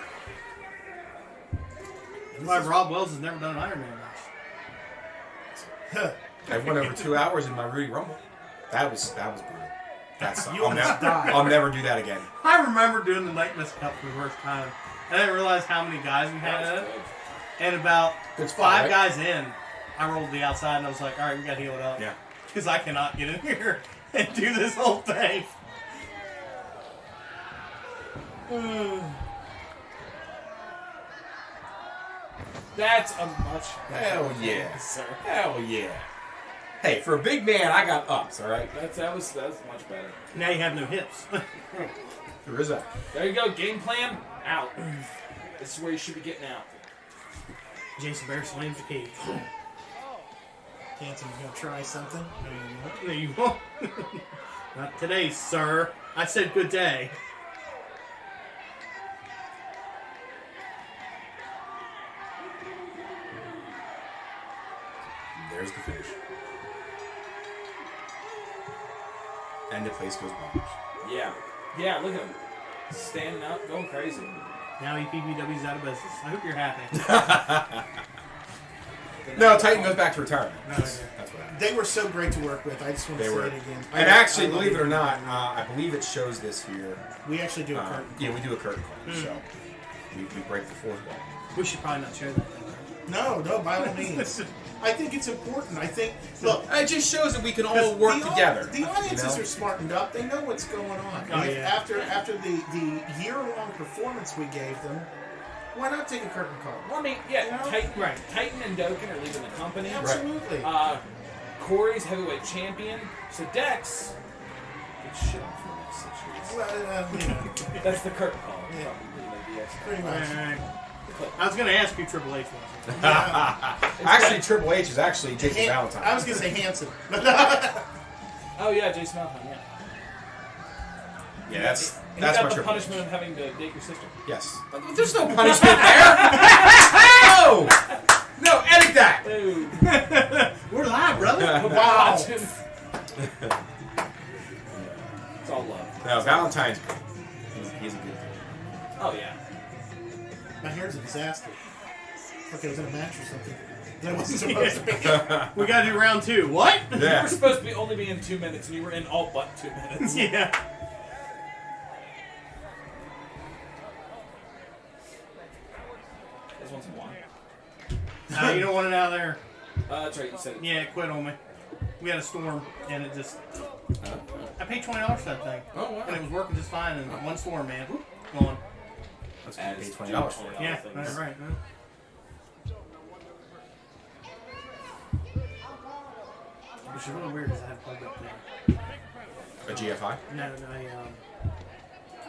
That's why Rob Wells has never done an Iron Man match. I went over 2 hours in my Rudy Rumble. That was brutal. That's You almost died. I'll never do that again. I remember doing the Night Miss Cup for the first time. I didn't realize how many guys we had in it. And about Good spot, 5 right? guys in, I rolled the outside and I was like, all right, we got to heal it up. Yeah. Because I cannot get in here and do this whole thing. That's a much better Hell thing, yeah. sir. Hell yeah. Hey, for a big man, I got ups. All right. That was much better. Now you have no hips. There is that. There you go. Game plan out. This is where you should be getting out. Jason Bear slams the cage. Canton, you gonna try something? No, you won't. No, you won't. Not today, sir. I said good day. There's the finish. And the place goes bonkers. Yeah. Yeah, look at him. Standing up, going crazy. Now EPBW's out of business. I hope you're happy. No, Titan goes back to retirement. No, That's yeah. what happened. They were so great to work with. I just want to They say were. it again. And I actually, love believe it or you. not, I believe it shows this here. We actually do a curtain. Yeah, we do a curtain call. So we break the fourth wall. We should probably not share that thing. No, by all means. I think it's important. I think, look, It just shows that we can all 'cause work the together. The audiences you know? are smartened up. They know what's going on. Oh, And if yeah. After the year-long performance we gave them, why not take a curtain call? Well, I mean, yeah, You know? Titan and Doken are leaving the company. Absolutely. Corey's heavyweight champion. So Dex, good shit on for the next 6 years. Well, you know, That's the curtain call. Yeah. Probably the pretty much. I was going to ask you Triple H once. Actually, Triple H is actually Jason Valentine. I was going to say Hanson. Oh yeah, Jason Valentine. Yeah. Yeah, that's And you my got the Triple punishment H. of having to date your sister. Yes. But there's no punishment there. No. No, edit that. Dude, We're live, brother. Wow. watching. It's all love. No, Valentine's. He's a good. Oh yeah. My hair's a disaster. Like I was in a match or something. That wasn't supposed to be. We got to do round 2. What? You Yeah. were supposed to be only be in 2 minutes, and you were in all but 2 minutes. Yeah. This one's one. You don't want it out there. That's right. You said it. Yeah, it quit on me. We had a storm, and it just... I paid $20 for that thing. Oh, wow. And it was working just fine, and one storm, man. Whoop, gone. That's As paid $20 for it. Yeah, things. that's right. Huh? Which is really weird because I had plugged up there. A GFI? No,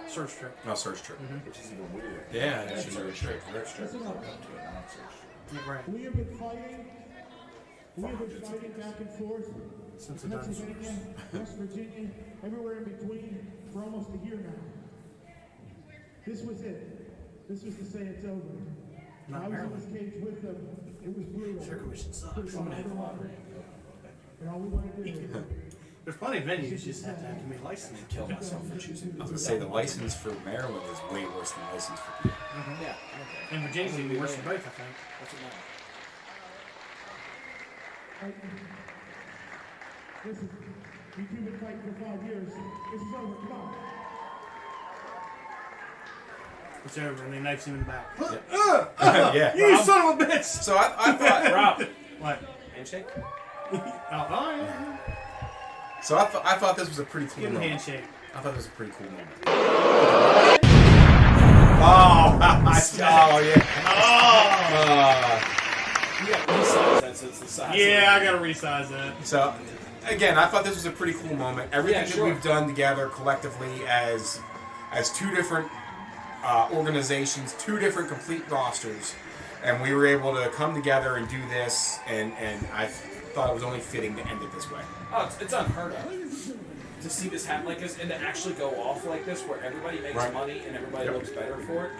search trip. No, search trip. Which is even weird. Yeah, that's a search trip. Yeah, right. We have been fighting. We have been fighting back and forth. Since the dinosaurs. Pennsylvania, West Virginia, everywhere in between for almost a year now. This was it. This was to say it's over. Not I was in Maryland. this cage with them. It was brutal. Circulation sucks. Put it on the line. And all we want to do is There's plenty of venues, you just have to have to be licensed. Kill myself for choosing. I was gonna say the license for Maryland is way worse than the license for PA. Yeah. Okay. And Virginia's even worse than both, I think. What's it now? listen. You two been fighting for 5 years. This is over. Come on. It's over, and they knifes him in the back. Yeah. You son of a bitch! So I thought Rob, What? handshake? Oh, yeah. I thought this was a pretty cool Give him a moment. handshake. I thought it was a pretty cool moment. Oh, oh yeah. You got to resize that so it's the size. Yeah, I gotta resize that. So, again, I thought this was a pretty cool moment. Everything Yeah, sure. that we've done together collectively as two different organizations, two different complete rosters, and we were able to come together and do this, and I thought it was only fitting to end it this way. Oh, it's unheard of to see this happen like this and to actually go off like this, where everybody makes Right. money and everybody Yep. looks better for it.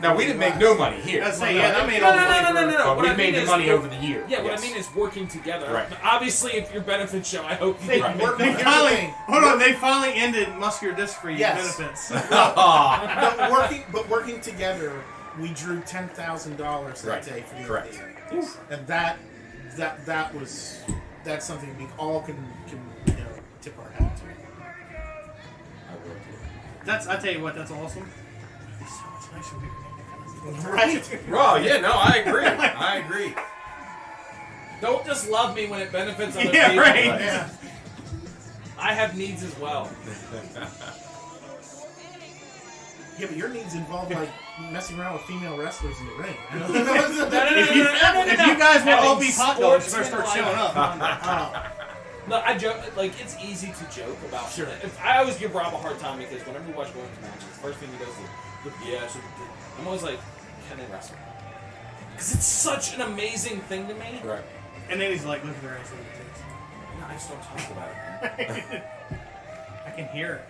Now we didn't make no money here, I'd say, yeah, they made No, all no, the no, way no, no, through. no. but What we I made mean the is money over the year. Yeah, what Yes. I mean is working together. Right. Obviously, if your benefit show, I hope you They, did. Work- they here's the finally, thing. hold on, they finally ended muscular dystrophy Yes. benefits. but working together, we drew $10,000 that Right. day for the Correct. NBA. And that's something we all can tip our hat to. I tell you what, that's awesome. It's so much nicer being Right? Oh yeah, no, I agree. I agree. Don't just love me when it benefits other Yeah, people. right. Yeah. I have needs as well. Yeah, but your needs involve like messing around with female wrestlers in the ring. If you guys want all beef hot dogs, you better start showing up. No, I joke. Like, it's easy to joke about. Sure. I always give Rob a hard time because whenever we watch women's matches, the first thing he does is, yeah, so I'm always like, can they wrestle? Because it's such an amazing thing to me. Right. And then he's like, look at their ass. No, I just don't talk about it. Man. I can hear it.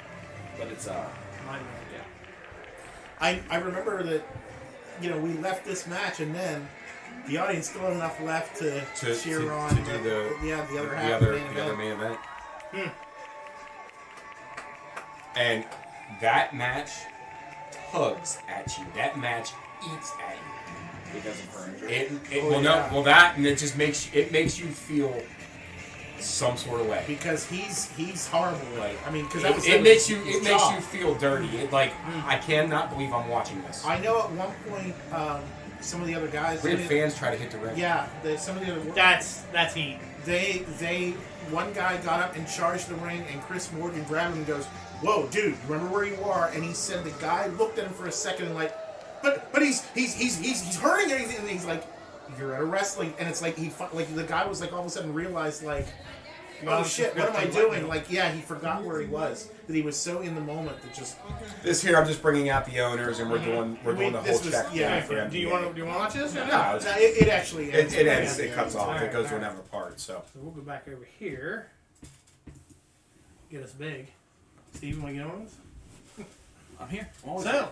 But it's, My yeah. I remember that, we left this match and then the audience still had enough left to cheer on. to do the other half of the main the other event. main event. And that match tugs at you. That match eats at you. Because of her injury. That and it just makes you feel some sort of way. Because he's horrible. Like, because it makes you feel dirty. I cannot believe I'm watching this. I know at one point some of the other guys. We had fans try to hit the ring. Yeah, some of the other. That's heat. One guy got up and charged the ring, and Chris Morgan grabbed him and goes, "Whoa, dude, remember where you are?" And he said the guy looked at him for a second and like, but he's hurting anything, and he's like, "You're at a wrestling," and it's like the guy was like all of a sudden realized like, "Oh shit, what am I doing?" Like, yeah, he forgot where he was. That he was so in the moment that just. This here, I'm just bringing out the owners, and we're doing the whole this was- check. yeah, thing for Do you NBA. want to watch this? Or No, not? it's- No, it actually ends. it ends. Yeah, It cuts off. Alright, It goes to alright. another part. So So we'll go back over here. Get us big. Steven, want to get on this? I'm here. I'm always So,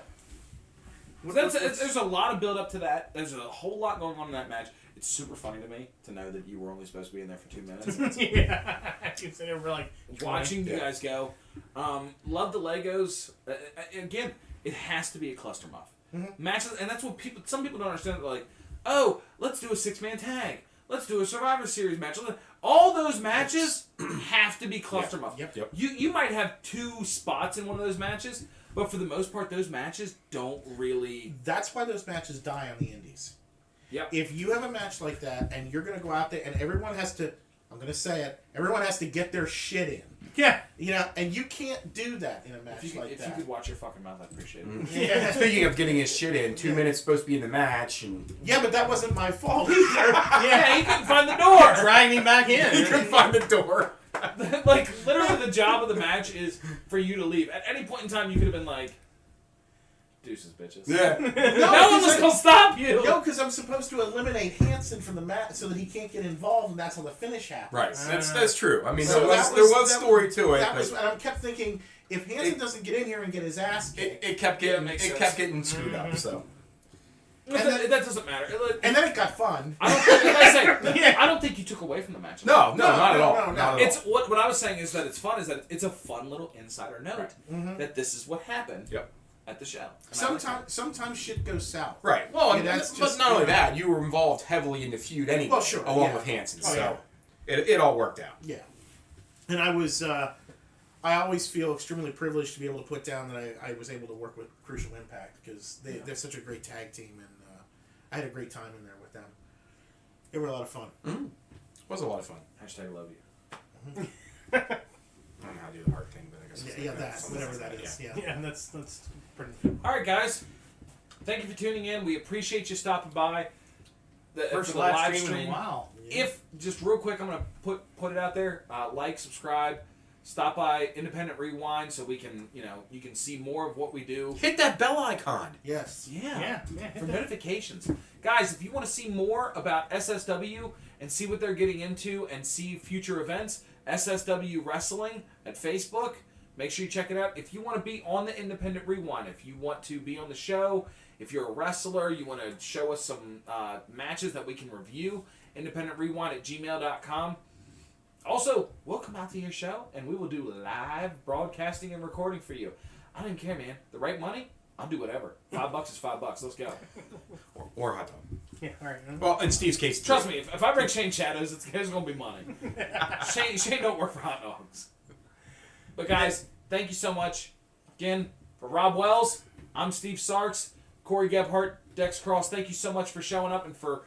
There's a lot of build up to that. There's a whole lot going on in that match. It's super funny to me to know that you were only supposed to be in there for 2 minutes. yeah, you sit there for like Watching you guys go. Love the Legos. Again, it has to be a cluster muff. Matches, and that's what some people don't understand. They're like, oh, let's do a 6-man tag. Let's do a Survivor Series match. All those matches have to be cluster muff. Yep. You might have 2 spots in one of those matches, but for the most part, those matches don't really. That's why those matches die on the indies. Yep. If you have a match like that and you're going to go out there and everyone has to, I'm going to say it, everyone has to get their shit in. yeah. And you can't do that in a match If you like that. could watch your fucking mouth, I'd appreciate it. Yeah. speaking of getting his shit in, 2 minutes supposed to be in the match, and Yeah, but that wasn't my fault either. Yeah, he couldn't find the door. Drag me back in. he couldn't find the door. Like, literally, the job of the match is for you to leave. At any point in time, you could have been like, deuces, bitches. Yeah. No one was going to stop you. No, because I'm supposed to eliminate Hanson from the match so that he can't get involved, and that's how the finish happens. Right. That's true. I mean, So there that was story to it. That was, but and I kept thinking, if Hanson It- doesn't get in here and get his ass kicked, it kept getting makes it sense. kept getting screwed up. So That doesn't matter. and then it got fun. I don't think, like I say, I don't think you took away from the match. no, not at all. no, no. Not at all. It's what I was saying is that it's fun. Is that it's a fun little insider note Right. that this is what happened Yep. at the show. And I like that. Sometimes shit goes south. Right. Well, Yeah, that's but just- not only that, you were involved heavily in the feud anyway, Well, sure, along yeah. with Hanson. Oh, So it all worked out. Yeah. And I was, I always feel extremely privileged to be able to put down that I was able to work with Crucial Impact because they're such a great tag team, and I had a great time in there with them. They were a lot of fun. It was a lot of fun. Hashtag love you. I don't know how to do the heart thing, but I guess it's Yeah, like that, something whatever like that is. Yeah. Yeah, that's pretty. All right, guys. Thank you for tuning in. We appreciate you stopping by. First for the live stream in a while. If just real quick, I'm gonna put it out there. Like, subscribe, stop by Independent Rewind so we can, you can see more of what we do. Hit that bell icon. Yes. Yeah. For notifications. Guys, if you want to see more about SSW and see what they're getting into and see future events, SSW Wrestling at Facebook. Make sure you check it out. If you want to be on the Independent Rewind, if you want to be on the show, if you're a wrestler, you want to show us some matches that we can review, independentrewind@gmail.com. Also, we'll come out to your show and we will do live broadcasting and recording for you. I don't even care, man. The right money, I'll do whatever. $5 is $5. Let's go. Or a hot dog. Yeah, all right. Well, in Steve's case, Trust me, if I bring Shane Shadows, there's going to be money. Shane don't work for hot dogs. But guys, thank you so much. Again, for Rob Wells, I'm Steve Sarks, Corey Gebhardt, Dex Cross. Thank you so much for showing up and for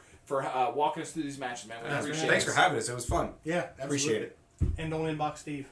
walking us through these matches, man. We appreciate it. Thanks for having us. It was fun. Yeah. Absolutely. Appreciate it. And don't inbox Steve.